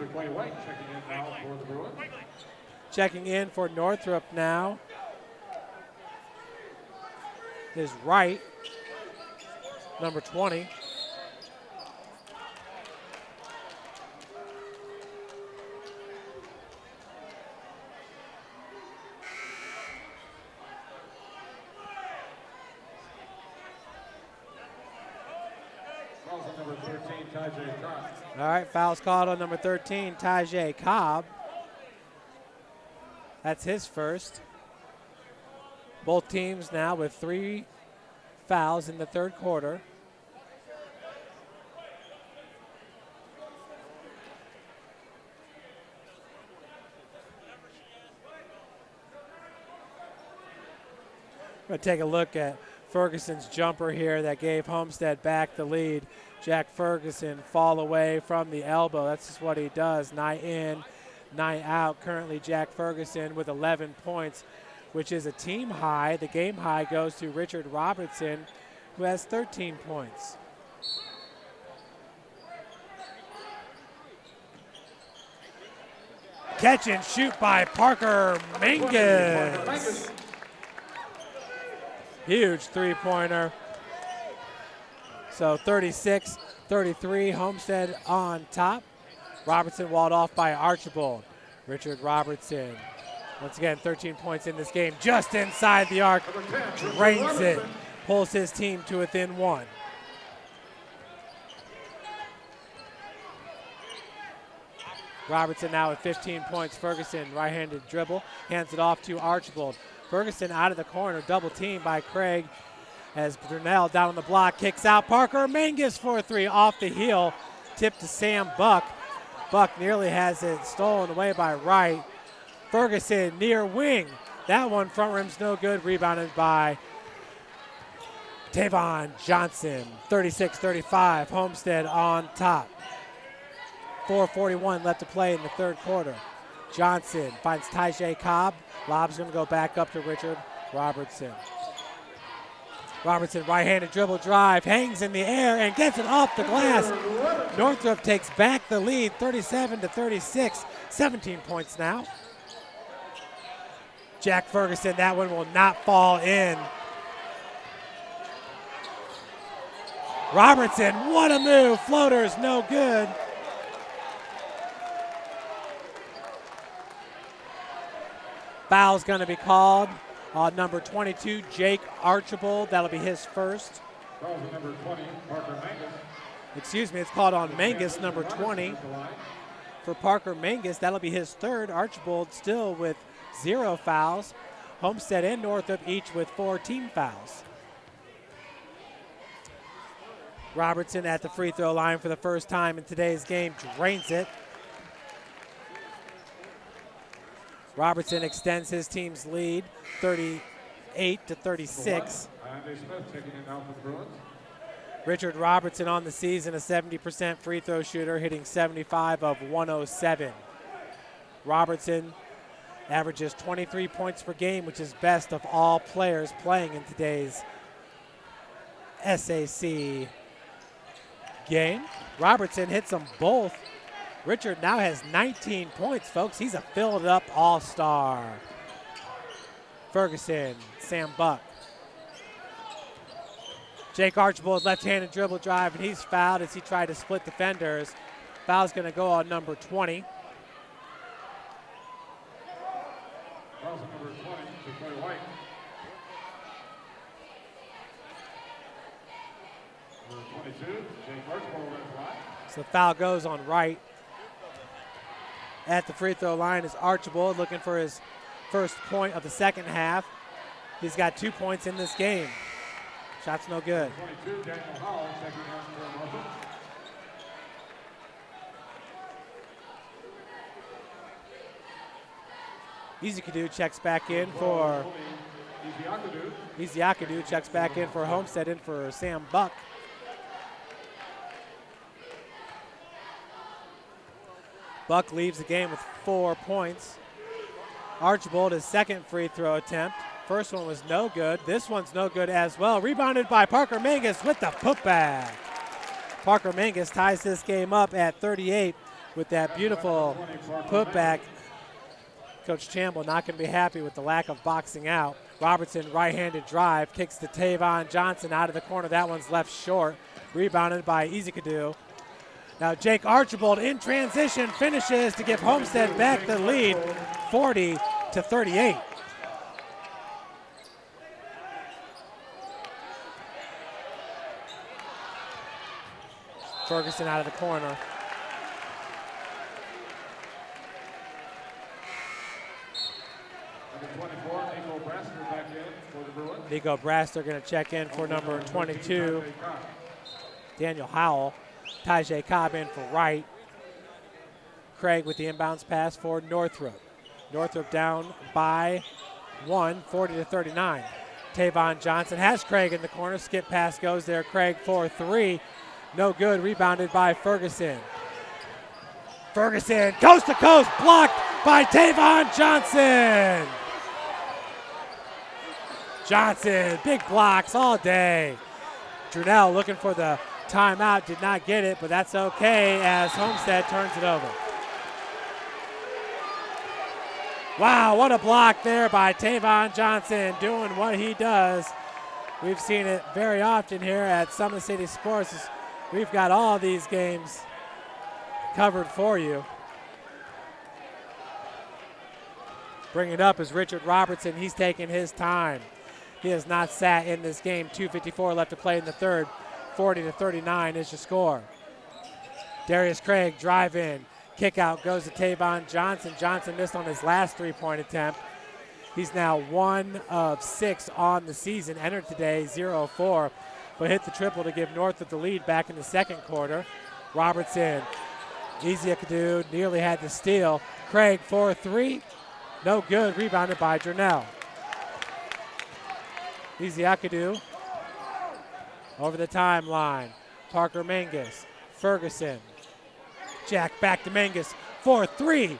Checking in for Northrop now is Wright, number 20. All right, foul's called on number 13, Tajay Cobb. That's his first. Both teams now with 3 fouls in the third quarter. We're going to take a look at Ferguson's jumper here that gave Homestead back the lead. Jack Ferguson fall away from the elbow. That's just what he does, night in, night out. Currently, Jack Ferguson with 11 points, which is a team high. The game high goes to Richard Robertson, who has 13 points. Catch and shoot by Parker Mangus. Huge three-pointer. So 36-33, Homestead on top. Robertson walled off by Archibald. Richard Robertson, once again, 13 points in this game. Just inside the arc, drains it, pulls his team to within 1. Robertson now with 15 points. Ferguson, right-handed dribble, hands it off to Archibald. Ferguson out of the corner, double team by Craig as Brunel down on the block, kicks out. Parker Mangus for a 3 off the heel, tip to Sam Buck. Buck nearly has it stolen away by Wright. Ferguson near wing. That one front rim's no good, rebounded by Tavon Johnson. 36-35, Homestead on top. 4:41 left to play in the third quarter. Johnson finds Tajay Cobb. Lob's going to go back up to Richard Robertson. Robertson, right-handed dribble drive, hangs in the air and gets it off the glass. Northrop takes back the lead, 37-36, 17 points now. Jack Ferguson, that one will not fall in. Robertson, what a move, floater's no good. Foul's going to be called on number 22, Jake Archibald. That'll be his first. Number 20, Parker Mangus. Excuse me, it's called on Mangus, number 20. For Parker Mangus, that'll be his third. Archibald still with 0 fouls. Homestead and Northrop each with 4 team fouls. Robertson at the free throw line for the first time in today's game, drains it. Robertson extends his team's lead, 38-36. Richard Robertson on the season, a 70% free throw shooter, hitting 75 of 107. Robertson averages 23 points per game, which is best of all players playing in today's SAC game. Robertson hits them both. Richard now has 19 points, folks. He's a filled-up all-star. Ferguson, Sam Buck. Jake Archibald, left-handed dribble drive, and he's fouled as he tried to split defenders. Foul's going to go on number 20. Foul's number 20, Jacoy White. Number 22, Jake Archibald runs line. So the foul goes on Wright. At the free throw line is Archibald looking for his first point of the second half. He's got 2 points in this game. Shot's no good. 22, Daniel Howell, checking in for Northrop. Izikadu checks back in for Iziakadu checks back in for Homestead, in for Sam Buck. Buck leaves the game with 4 points. Archibald, his second free throw attempt. First one was no good. This one's no good as well. Rebounded by Parker Mangus with the putback. Parker Mangus ties this game up at 38 with that beautiful putback. Coach Chamble not going to be happy with the lack of boxing out. Robertson, right-handed drive, kicks to Tavon Johnson out of the corner. That one's left short. Rebounded by Izikadu. Now Jake Archibald in transition finishes to give Homestead back the lead, 40-38. Ferguson out of the corner. Nico Braster going to check in for number 22. Daniel Howell. Tajay Cobb in for Wright. Craig with the inbounds pass for Northrop. Northrop down by 1, 40-39. Tavon Johnson has Craig in the corner. Skip pass goes there. Craig for 3. No good. Rebounded by Ferguson. Ferguson coast to coast, blocked by Tavon Johnson. Johnson, big blocks all day. Drunell looking for the timeout, did not get it, but that's okay as Homestead turns it over. Wow, what a block there by Tavon Johnson, doing what he does. We've seen it very often here at Summit City Sports. We've got all these games covered for you. Bring it up is Richard Robertson. He's taking his time. He has not sat in this game. 2:54 left to play in the third. 40-39 is your score. Darius Craig drive in. Kick out goes to Tavon Johnson. Johnson missed on his last three-point attempt. He's now 1 of 6 on the season. Entered today 0 of 4, but hit the triple to give Northrop the lead back in the second quarter. Robertson, Iziakadu nearly had the steal. Craig for 3. No good. Rebounded by Drunell. Iziakadu over the timeline. Parker Mangus. Ferguson. Jack back to Mangus for 3.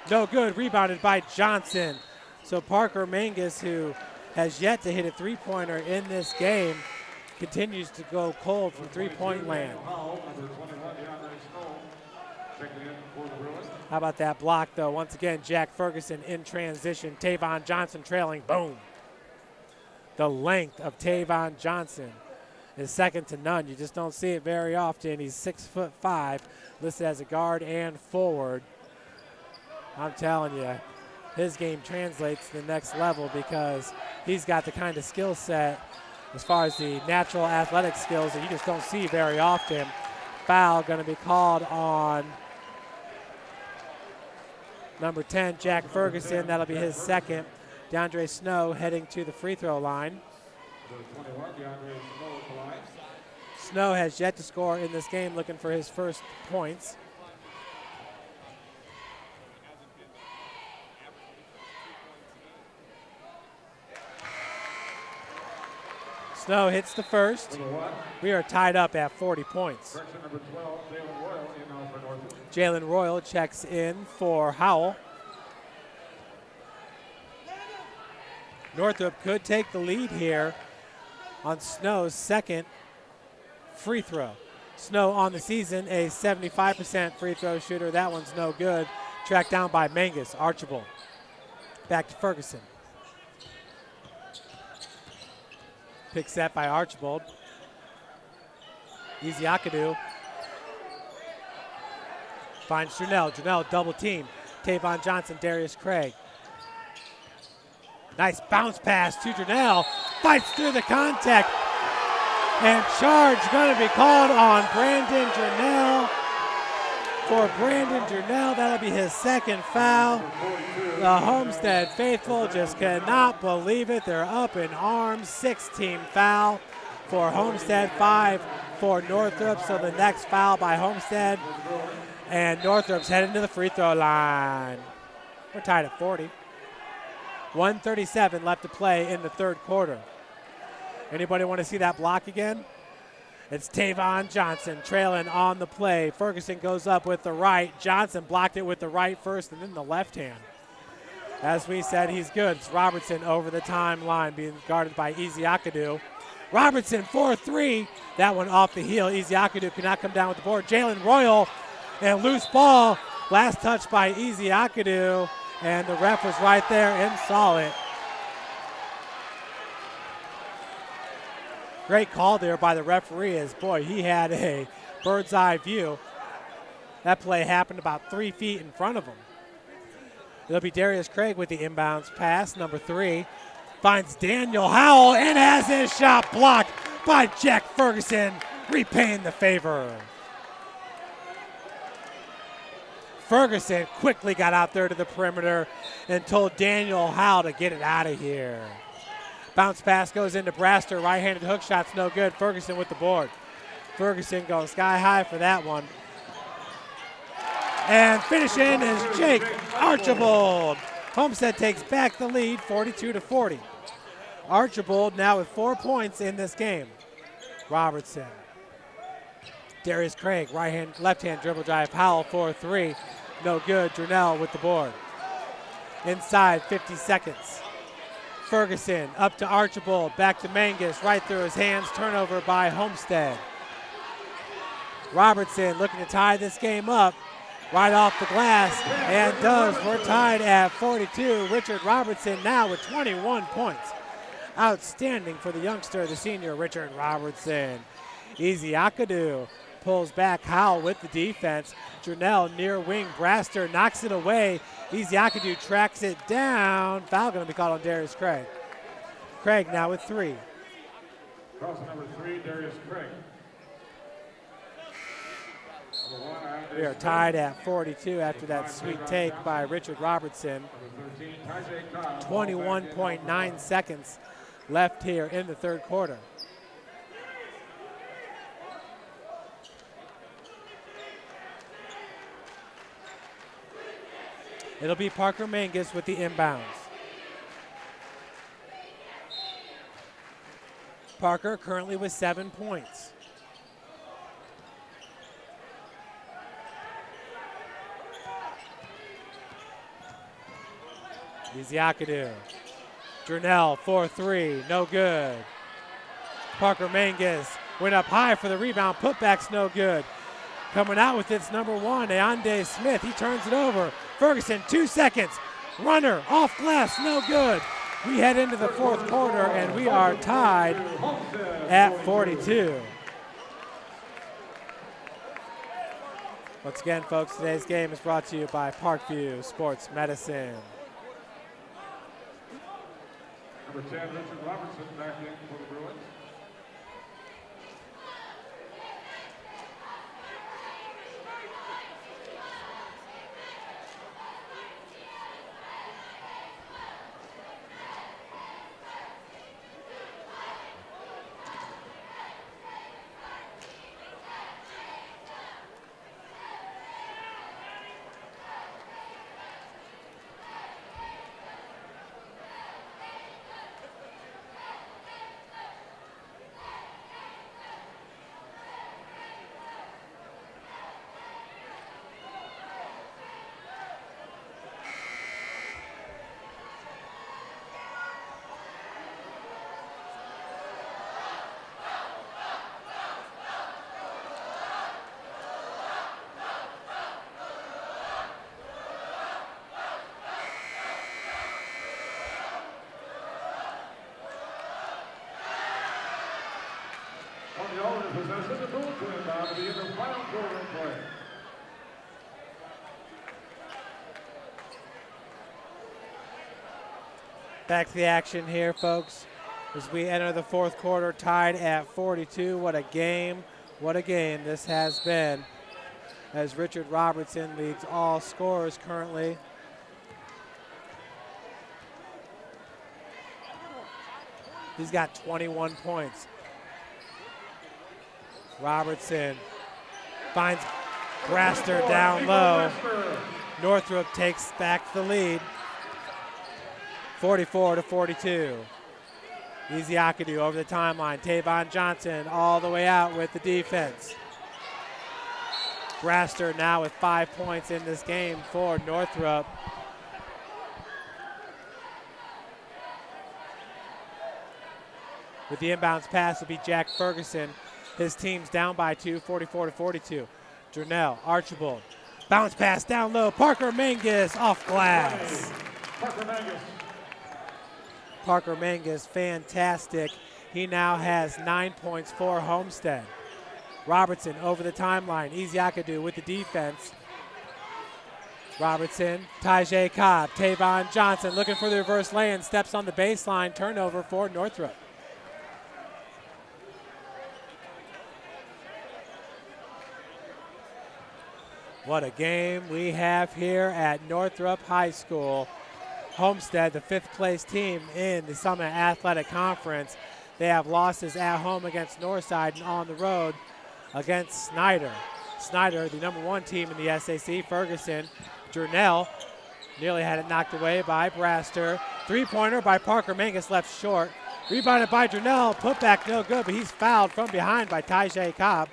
No good. Rebounded by Johnson. So Parker Mangus, who has yet to hit a three-pointer in this game, continues to go cold from three-point land. How about that block, though? Once again, Jack Ferguson in transition. Tavon Johnson trailing. Boom. The length of Tavon Johnson is second to none. You just don't see it very often. He's 6'5", listed as a guard and forward. I'm telling you, his game translates to the next level because he's got the kind of skill set as far as the natural athletic skills that you just don't see very often. Foul going to be called on number 10, Jack Ferguson. That'll be his second. DeAndre Snow heading to the free throw line. Snow has yet to score in this game, looking for his first points. Snow hits the first. We are tied up at 40 points. Jalen Royal checks in for Howell. Northrop could take the lead here on Snow's second free throw. Snow on the season, a 75% free throw shooter. That one's no good. Tracked down by Mangus. Archibald. Back to Ferguson. Pick set by Archibald. Iziakadu. Finds Drunell. Drunell double team. Tavon Johnson, Darius Craig. Nice bounce pass to Drunell. Fights through the contact. And charge going to be called on Brandon Drunell. For Brandon Drunell, that'll be his second foul. The Homestead faithful just cannot believe it. They're up in arms. 6-team foul for Homestead, 5 for Northrop. So the next foul by Homestead. And Northrop's heading to the free throw line. We're tied at 40. 1:37 left to play in the third quarter. Anybody want to see that block again? It's Tavon Johnson trailing on the play. Ferguson goes up with the right. Johnson blocked it with the right first and then the left hand. As we said, he's good. It's Robertson over the timeline being guarded by Ezeakadu. Robertson 4-3. That one off the heel. Ezeakadu cannot come down with the board. Jalen Royal and loose ball. Last touch by Ezeakadu. And the ref was right there and saw it. Great call there by the referee as, boy, he had a bird's eye view. That play happened about 3 feet in front of him. It'll be Darius Craig with the inbounds pass, number 3. Finds Daniel Howell and has his shot blocked by Jack Ferguson, repaying the favor. Ferguson quickly got out there to the perimeter and told Daniel Howell to get it out of here. Bounce pass goes into Braster. Right-handed hook shot's no good. Ferguson with the board. Ferguson going sky high for that one. And finishing is Jake Archibald. Homestead takes back the lead, 42-40. Archibald now with 4 points in this game. Robertson. Darius Craig, left-hand dribble drive. Powell 4-3. No good. Durnell with the board. Inside 50 seconds. Ferguson up to Archibald, back to Mangus, right through his hands, turnover by Homestead. Robertson looking to tie this game up, right off the glass, and does. We're tied at 42. Richard Robertson now with 21 points. Outstanding for the youngster, the senior Richard Robertson. Ezeakadu pulls back. Howell with the defense. Durnell near wing. Braster knocks it away. Ezeakadu tracks it down. Foul going to be called on Darius Craig. Craig now with 3. Cross number 3, Darius Craig. We are tied at 42 after that sweet take by Richard Robertson. 21.9 seconds left here in the third quarter. It'll be Parker Mangus with the inbounds. Parker currently with 7 points. Ezeakadu. Durnell 4-3, no good. Parker Mangus went up high for the rebound. Putback's no good. Coming out with its number 1, Ayande Smith. He turns it over. Ferguson, 2 seconds. Runner off glass, no good. We head into the fourth quarter and we are tied at 42. Once again, folks, today's game is brought to you by Parkview Sports Medicine. Number 10, Richard Robertson back in for the Bruins. On the owner possession, the Bruins will inbound to be in the final quarter of play. Back to the action here, folks, as we enter the fourth quarter, tied at 42. What a game this has been, as Richard Robertson leads all scorers currently. He's got 21 points. Robertson finds Braster down low. Northrop takes back the lead. 44-42. Easy Akadu over the timeline. Tavon Johnson all the way out with the defense. Braster now with 5 points in this game for Northrop. With the inbounds pass will be Jack Ferguson. His team's down by 2, 44-42. Jernell, Archibald. Bounce pass down low. Parker Mangus off glass. Parker Mangus, fantastic. He now has 9 points for Homestead. Robertson over the timeline. Easy Akadu with the defense. Robertson, Tajay Cobb, Tavon Johnson looking for the reverse lay-in. Steps on the baseline. Turnover for Northrop. What a game we have here at Northrop High School. Homestead, the 5th place team in the Summit Athletic Conference. They have losses at home against Northside and on the road against Snyder. Snyder, the number 1 team in the SAC. Ferguson, Jernell nearly had it knocked away by Braster. 3-pointer by Parker Mangus left short. Rebounded by Jernell, put back no good, but he's fouled from behind by Tajay Cobb.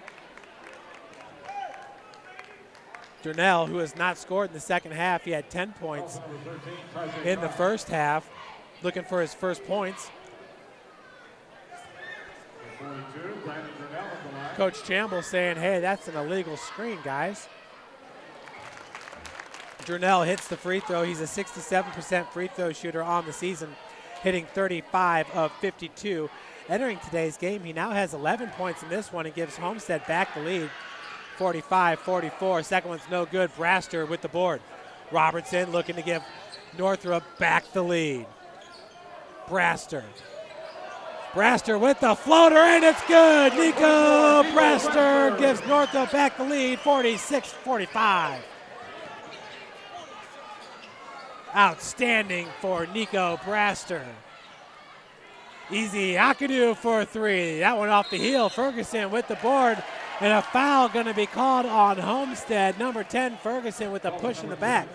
Jernell, who has not scored in the second half, he had 10 points in the first half, looking for his first points. Coach Chamble saying, hey, that's an illegal screen, guys. Jernell hits the free throw. He's a 67% free throw shooter on the season, hitting 35 of 52. Entering today's game, he now has 11 points in this one and gives Homestead back the lead. 45-44. Second one's no good. Braster with the board. Robertson looking to give Northrop back the lead. Braster with the floater, and it's good. Nico Braster gives Northrop back the lead, 46-45. Outstanding for Nico Braster. Easy Akadu for 3. That one off the heel. Ferguson with the board. And a foul going to be called on Homestead. Number 10, Ferguson, with a push in the back.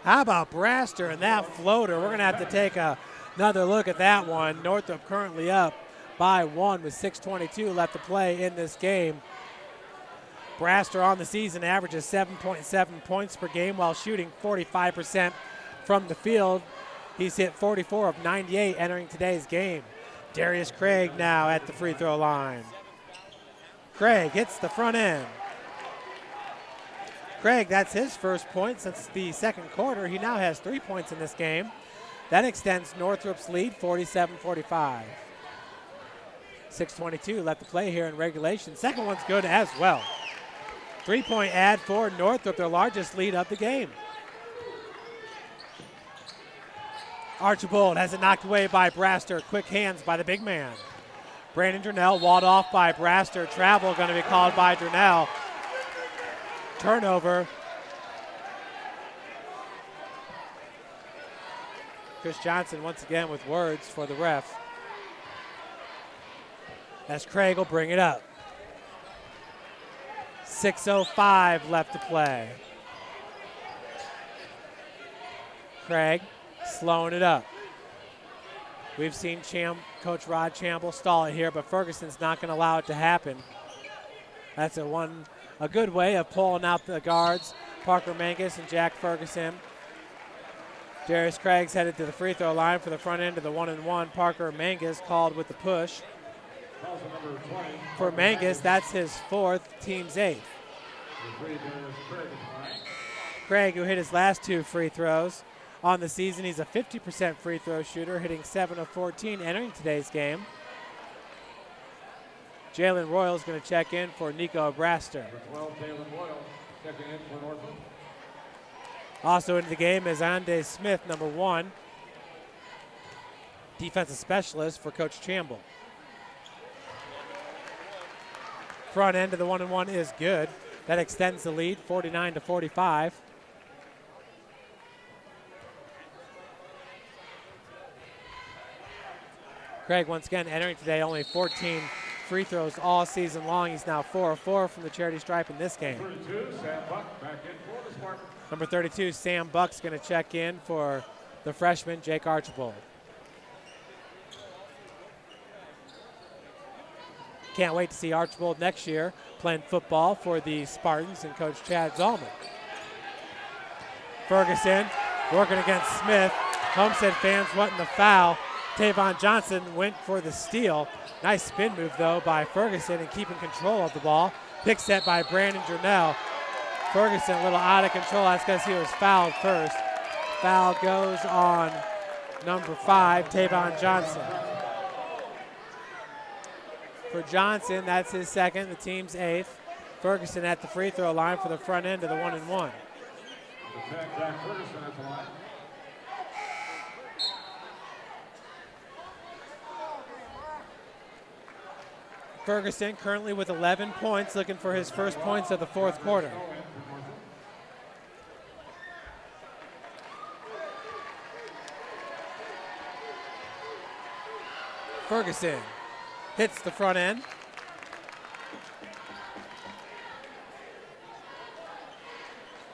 How about Braster and that floater? We're going to have to take another look at that one. Northrop currently up by 1 with 6:22 left to play in this game. Braster on the season averages 7.7 points per game while shooting 45% from the field. He's hit 44 of 98 entering today's game. Darius Craig now at the free throw line. Craig hits the front end. Craig, that's his first point since the second quarter. He now has 3 points in this game. That extends Northrop's lead, 47-45. 6:22 left to play here in regulation. Second one's good as well. 3-point ad for Northrop, their largest lead of the game. Archibald has it knocked away by Braster. Quick hands by the big man. Brandon Jernell walled off by Braster. Travel going to be called by Jernell. Turnover. Chris Johnson once again with words for the ref. As Craig will bring it up. 6:05 left to play. Craig slowing it up. We've seen Coach Rod Chamble stall it here, but Ferguson's not going to allow it to happen. That's a good way of pulling out the guards, Parker Mangus and Jack Ferguson. Darius Craig's headed to the free throw line for the front end of the 1-and-1. Parker Mangus called with the push. For Mangus, that's his 4th, team's 8th. Craig, who hit his last 2 free throws. On the season, he's a 50% free throw shooter, hitting 7 of 14 entering today's game. Jalen Royal is going to check in for Nico Braster. Also into the game is Ande Smith, number 1, defensive specialist for Coach Chamble. Front end of the 1-and-1 is good. That extends the lead, 49-45. Craig once again entering today only 14 free throws all season long. He's now 4 of 4 from the charity stripe in this game. 32, Sam Buck back in for the Spartans. Number 32, Sam Buck's going to check in for the freshman, Jake Archibald. Can't wait to see Archibald next year playing football for the Spartans and Coach Chad Zalman. Ferguson working against Smith. Homestead fans wanting the foul. Tavon Johnson went for the steal. Nice spin move, though, by Ferguson and keeping control of the ball. Pick set by Brandon Jernell. Ferguson a little out of control. That's because he was fouled first. Foul goes on number 5, Tavon Johnson. For Johnson, that's his second, the team's 8th. Ferguson at the free throw line for the front end of the 1-and-1. Jack Ferguson at the line. Ferguson currently with 11 points, looking for his first points of the fourth quarter. Ferguson hits the front end.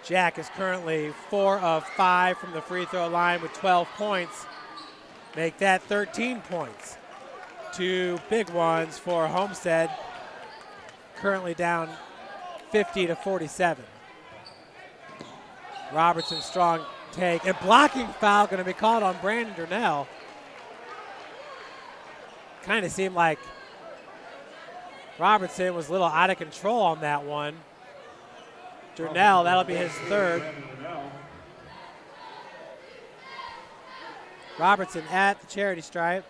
Jack is currently 4 of 5 from the free throw line with 12 points. Make that 13 points. 2 big ones for Homestead, currently down 50-47. Robertson strong take, and blocking foul going to be called on Brandon Jernell. Kind of seemed like Robertson was a little out of control on that one. Jernell, that'll be his third. Robertson at the charity stripe.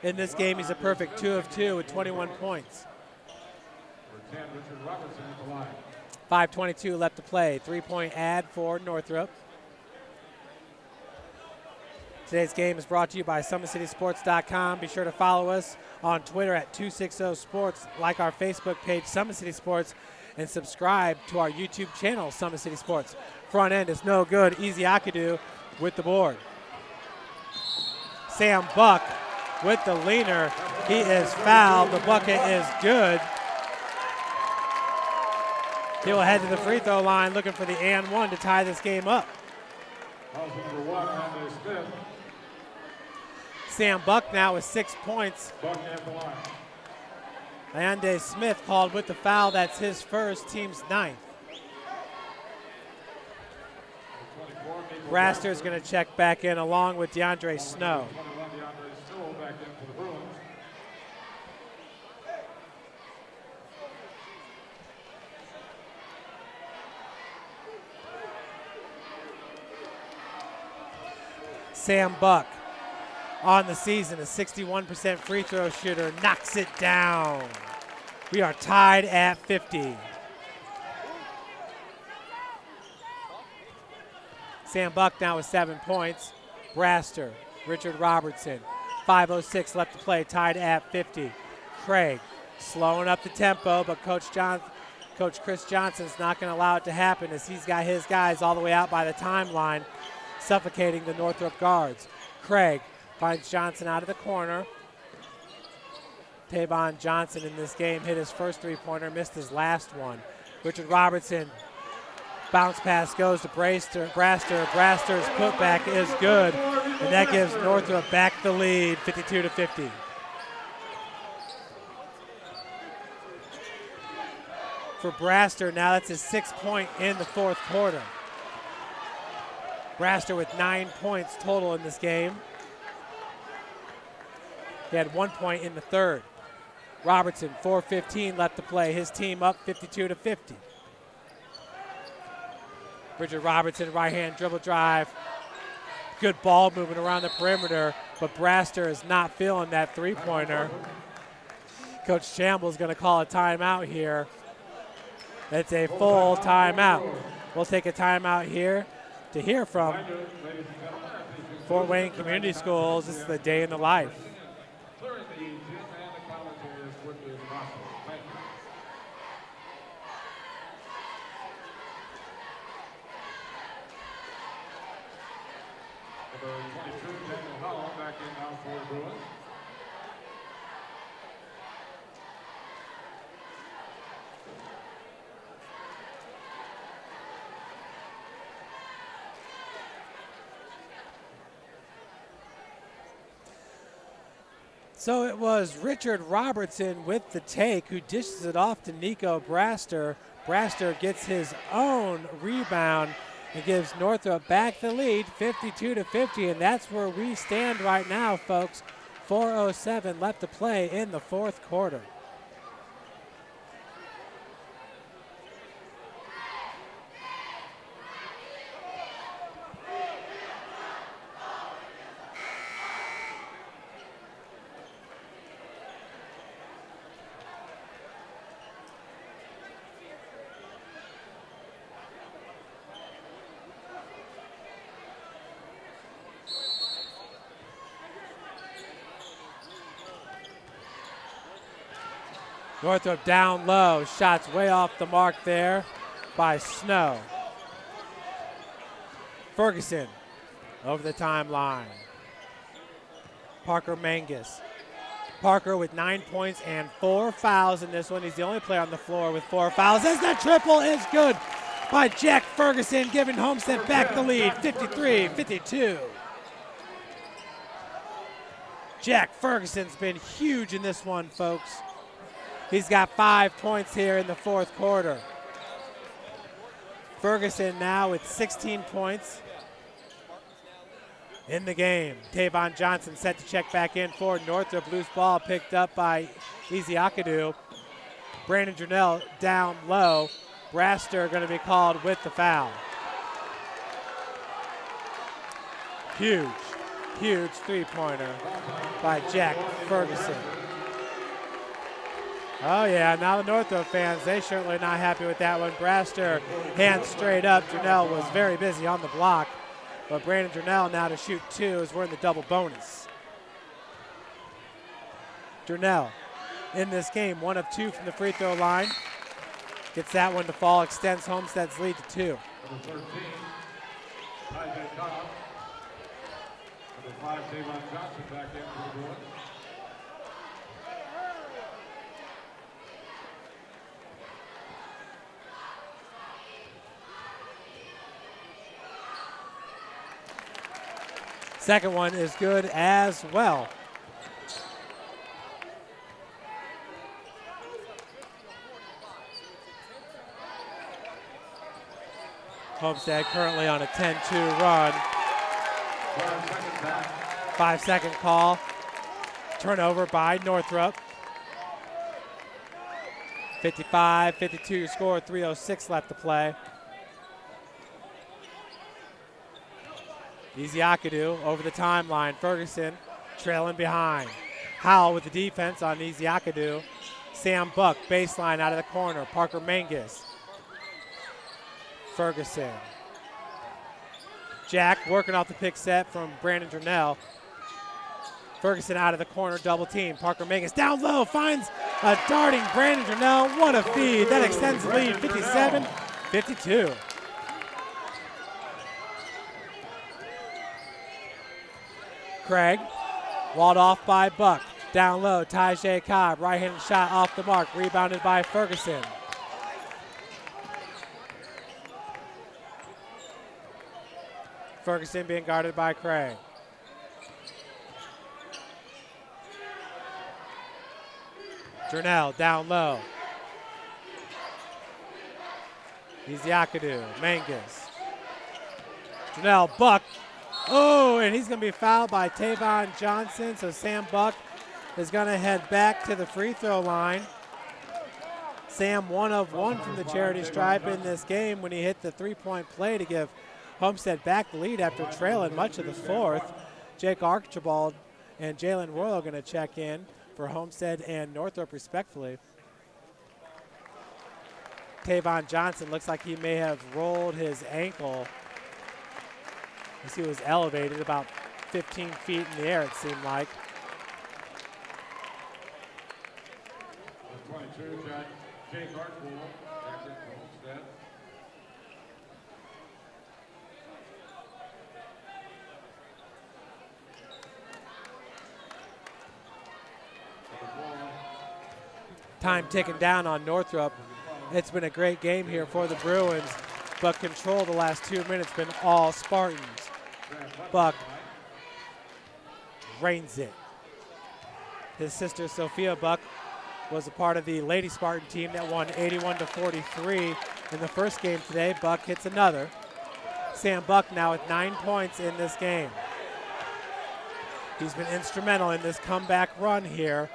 In this game, he's a perfect 2 of 2 with 21 points. 5:22 left to play. 3-point ad for Northrop. Today's game is brought to you by SummitCitySports.com. Be sure to follow us on Twitter at 260sports, like our Facebook page, Summit City Sports, and subscribe to our YouTube channel, Summit City Sports. Front end is no good. Easy Akadu with the board. Sam Buck with the leaner. He is fouled. The bucket is good. He will head to the free throw line looking for the and one to tie this game up. Number 1, Andy Smith. Sam Buck now with 6 points. Buck at the line. Andy Smith called with the foul. That's his first, team's 9th. Braster is going to check back in along with DeAndre Snow. Sam Buck on the season, a 61% free throw shooter, knocks it down. We are tied at 50. Sam Buck now with 7 points. Braster, Richard Robertson, 5:06 left to play, tied at 50. Craig slowing up the tempo, but Coach Chris Johnson's not going to allow it to happen as he's got his guys all the way out by the timeline, suffocating the Northrop guards. Craig finds Johnson out of the corner. Tavon Johnson in this game hit his first three-pointer, missed his last one. Richard Robertson, bounce pass goes to Braster's putback is good, and that gives Northrop back the lead, 52-50. For Braster, now that's his 6th point in the fourth quarter. Braster with 9 points total in this game. He had 1 point in the third. Robertson, 4:15 left to play. His team up 52-50. Richard Robertson, right-hand dribble drive. Good ball movement around the perimeter, but Braster is not feeling that three-pointer. Coach Chamble's going to call a timeout here. It's a full timeout. We'll take a timeout here to hear from Fort Wayne Community Schools. This is the day in the life. Clearing the gym and the commentary as quickly as possible. Thank you. Number 22, Daniel Howell, back in now for the Bruins. So it was Richard Robertson with the take, who dishes it off to Nico Braster. Braster gets his own rebound and gives Northrop back the lead, 52-50, and that's where we stand right now, folks. 4:07 left to play in the fourth quarter. Northrop down low, shots way off the mark there by Snow. Ferguson over the timeline. Parker Mangus. Parker with 9 points and 4 fouls in this one. He's the only player on the floor with 4 fouls. As the triple is good by Jack Ferguson, giving Homestead back the lead, 53-52. Jack Ferguson's been huge in this one, folks. He's got 5 points here in the fourth quarter. Ferguson now with 16 points in the game. Tavon Johnson set to check back in for Northrop. Loose ball picked up by Ezeakadu. Brandon Durnell down low. Braster going to be called with the foul. Huge, huge three-pointer by Jack Ferguson. Oh yeah, now the Northrop fans, they certainly not happy with that one. Braster, hands straight up. Durnell was very busy on the block. But Brandon Durnell now to shoot 2 as we're in the double bonus. Durnell in this game, 1 of 2 from the free throw line. Gets that one to fall, extends Homestead's lead to 2. Number 13, Ty Cobb. Number 5, Tavon Johnson back in for the Bruins. Second one is good as well. Homestead currently on a 10-2 run. 5-second call. Turnover by Northrop. 55-52 score, 3:06 left to play. Ezeakadu over the timeline. Ferguson trailing behind. Howell with the defense on Ezeakadu. Sam Buck, baseline out of the corner. Parker Mangus. Ferguson. Jack working off the pick set from Brandon Durnell. Ferguson out of the corner, double team. Parker Mangus down low, finds a darting Brandon Durnell. What a feed. That extends the lead, 57-52. Craig, walled off by Buck. Down low, Tajay Cobb, right-handed shot off the mark, rebounded by Ferguson. Ferguson being guarded by Craig. Durnell down low. Ezeakadu, Mangus. Durnell, Buck. Oh, and he's going to be fouled by Tavon Johnson. So Sam Buck is going to head back to the free throw line. Sam 1 of 1 from the charity stripe in this game when he hit the three-point play to give Homestead back the lead after trailing much of the fourth. Jake Archibald and Jalen Royal going to check in for Homestead and Northrop respectfully. Tavon Johnson looks like he may have rolled his ankle as he was elevated about 15 feet in the air, it seemed like. 22, Jake Archibald back in for Homestead. Time ticking down on Northrop. It's been a great game here for the Bruins, but control the last 2 minutes been all Spartans. Buck reigns it. His sister Sophia Buck was a part of the Lady Spartan team that won 81-43 in the first game today. Buck hits another. Sam Buck now with 9 points in this game. He's been instrumental in this comeback run here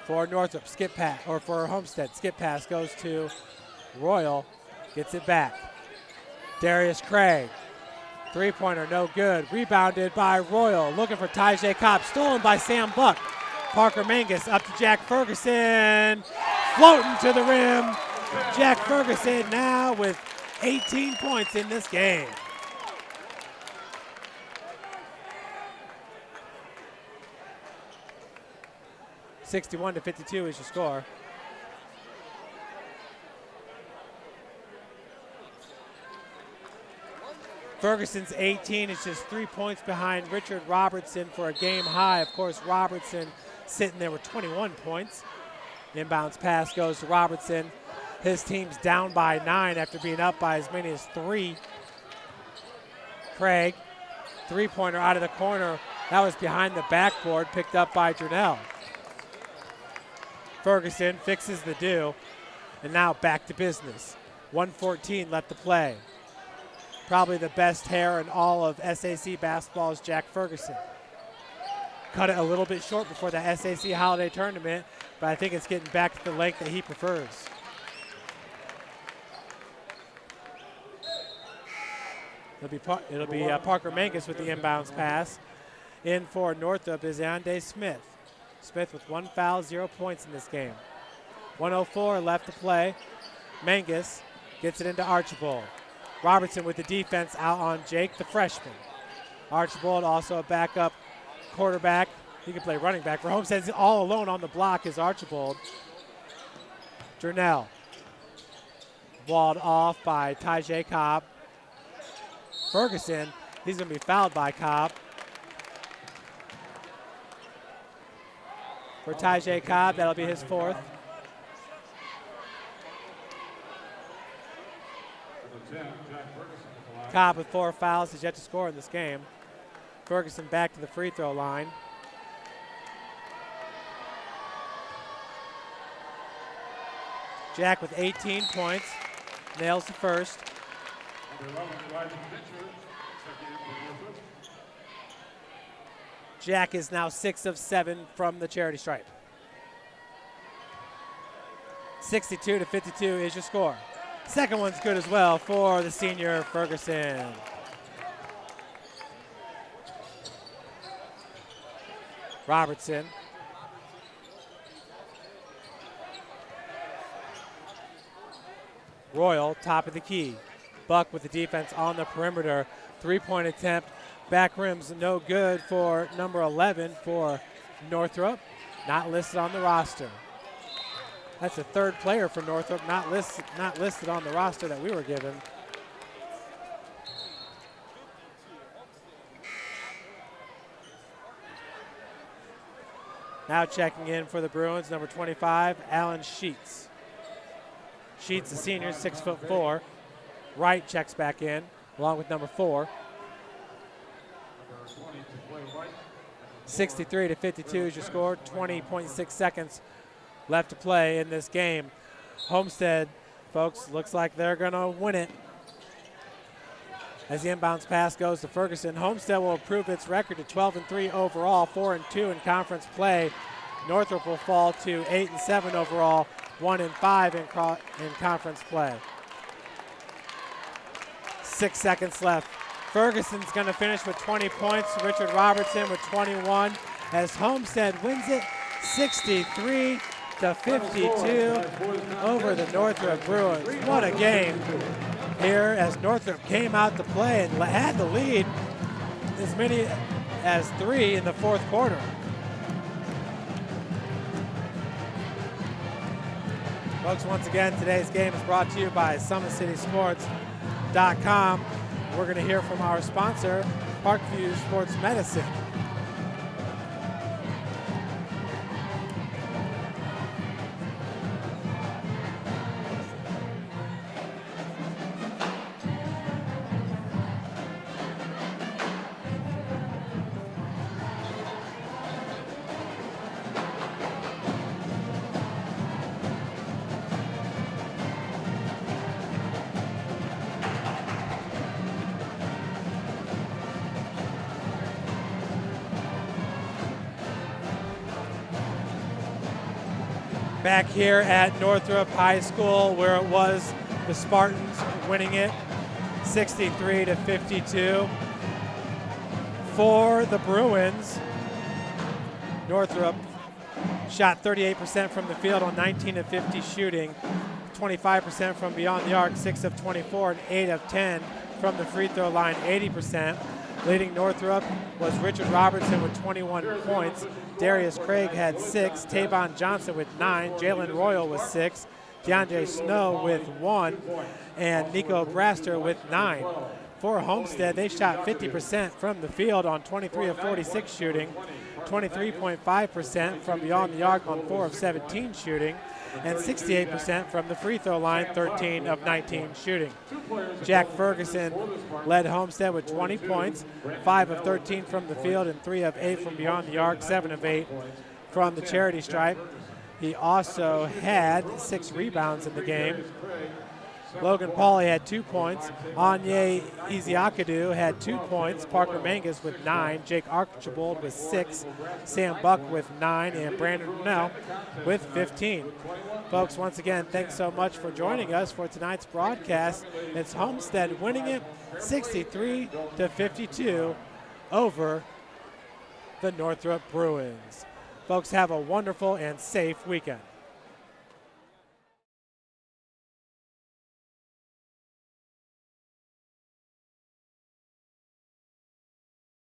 for Northrop. Skip pass, or for Homestead. Skip pass goes to Royal, gets it back. Darius Craig, three-pointer, no good. Rebounded by Royal, looking for Tyjae Cobb, stolen by Sam Buck. Parker Mangus up to Jack Ferguson, floating to the rim. Jack Ferguson now with 18 points in this game. (61-52) is your score. Ferguson's 18 is just 3 points behind Richard Robertson for a game high. Of course, Robertson sitting there with 21 points. Inbounds pass goes to Robertson. His team's down by 9 after being up by as many as 3. Craig, three-pointer out of the corner. That was behind the backboard, picked up by Jernell. Ferguson fixes the do, and now back to business. 1:14 left to play. Probably the best hair in all of SAC basketball is Jack Ferguson. Cut it a little bit short before the SAC holiday tournament, but I think it's getting back to the length that he prefers. It'll be Parker Mangus with the inbounds pass. In for Northrop is Ande Smith. Smith with 1 foul, 0 points in this game. 1:04 left to play. Mangus gets it into Archibald. Robertson with the defense out on Jake, the freshman. Archibald also a backup quarterback. He can play running back for Homestead. All alone on the block is Archibald. Jernell. Walled off by Tyjae Cobb. Ferguson, he's going to be fouled by Cobb. For Tyjae Cobb, that'll be his 4th. Cobb with 4 fouls is yet to score in this game. Ferguson back to the free throw line. Jack with 18 points, nails the first. Jack is now 6 of 7 from the charity stripe. 62-52 is your score. Second one's good as well for the senior Ferguson. Robertson. Royal, top of the key. Buck with the defense on the perimeter. Three-point attempt. Back rim's no good for number 11 for Northrop. Not listed on the roster. That's the third player for Northrop not listed on the roster that we were given. Now checking in for the Bruins, number 25, Alan Sheets. Sheets, the senior, 6'4". Wright checks back in, along with number 4. 63-52 is your score. 20.6 seconds left to play in this game. Homestead, folks, looks like they're going to win it. As the inbounds pass goes to Ferguson, Homestead will improve its record to 12-3 overall, 4-2 in conference play. Northrop will fall to 8-7 overall, 1-5 in conference play. 6 seconds left. Ferguson's going to finish with 20 points. Richard Robertson with 21 as Homestead wins it 63-52 over the Northrop Bruins. What a game here as Northrop came out to play and had the lead as many as 3 in the fourth quarter. Folks, once again, today's game is brought to you by SummitCitySports.com. We're going to hear from our sponsor, Parkview Sports Medicine. Back here at Northrop High School, where it was the Spartans winning it 63-52. For the Bruins, Northrop shot 38% from the field on 19 of 50 shooting, 25% from beyond the arc, 6 of 24, and 8 of 10 from the free throw line, 80%. Leading Northrop was Richard Robertson with 21 points. Darius Craig had 6, Tavon Johnson with 9, Jalen Royal with 6, DeAndre Snow with 1, and Nico Braster with 9. For Homestead, they shot 50% from the field on 23 of 46 shooting, 23.5% from beyond the arc on 4 of 17 shooting, and 68% from the free throw line, 13 of 19 shooting. Jack Ferguson led Homestead with 20 points, 5 of 13 from the field, and 3 of 8 from beyond the arc, 7 of 8 from the charity stripe. He also had 6 rebounds in the game. Logan Pauly had 2 points. Anye Iziakadu had 2 points. Parker Mangus with 9. Jake Archibald with 6. Sam Buck with 9. And Brandon Brunell with 15. Folks, once again, thanks so much for joining us for tonight's broadcast. It's Homestead winning it 63-52 over the Northrop Bruins. Folks, have a wonderful and safe weekend.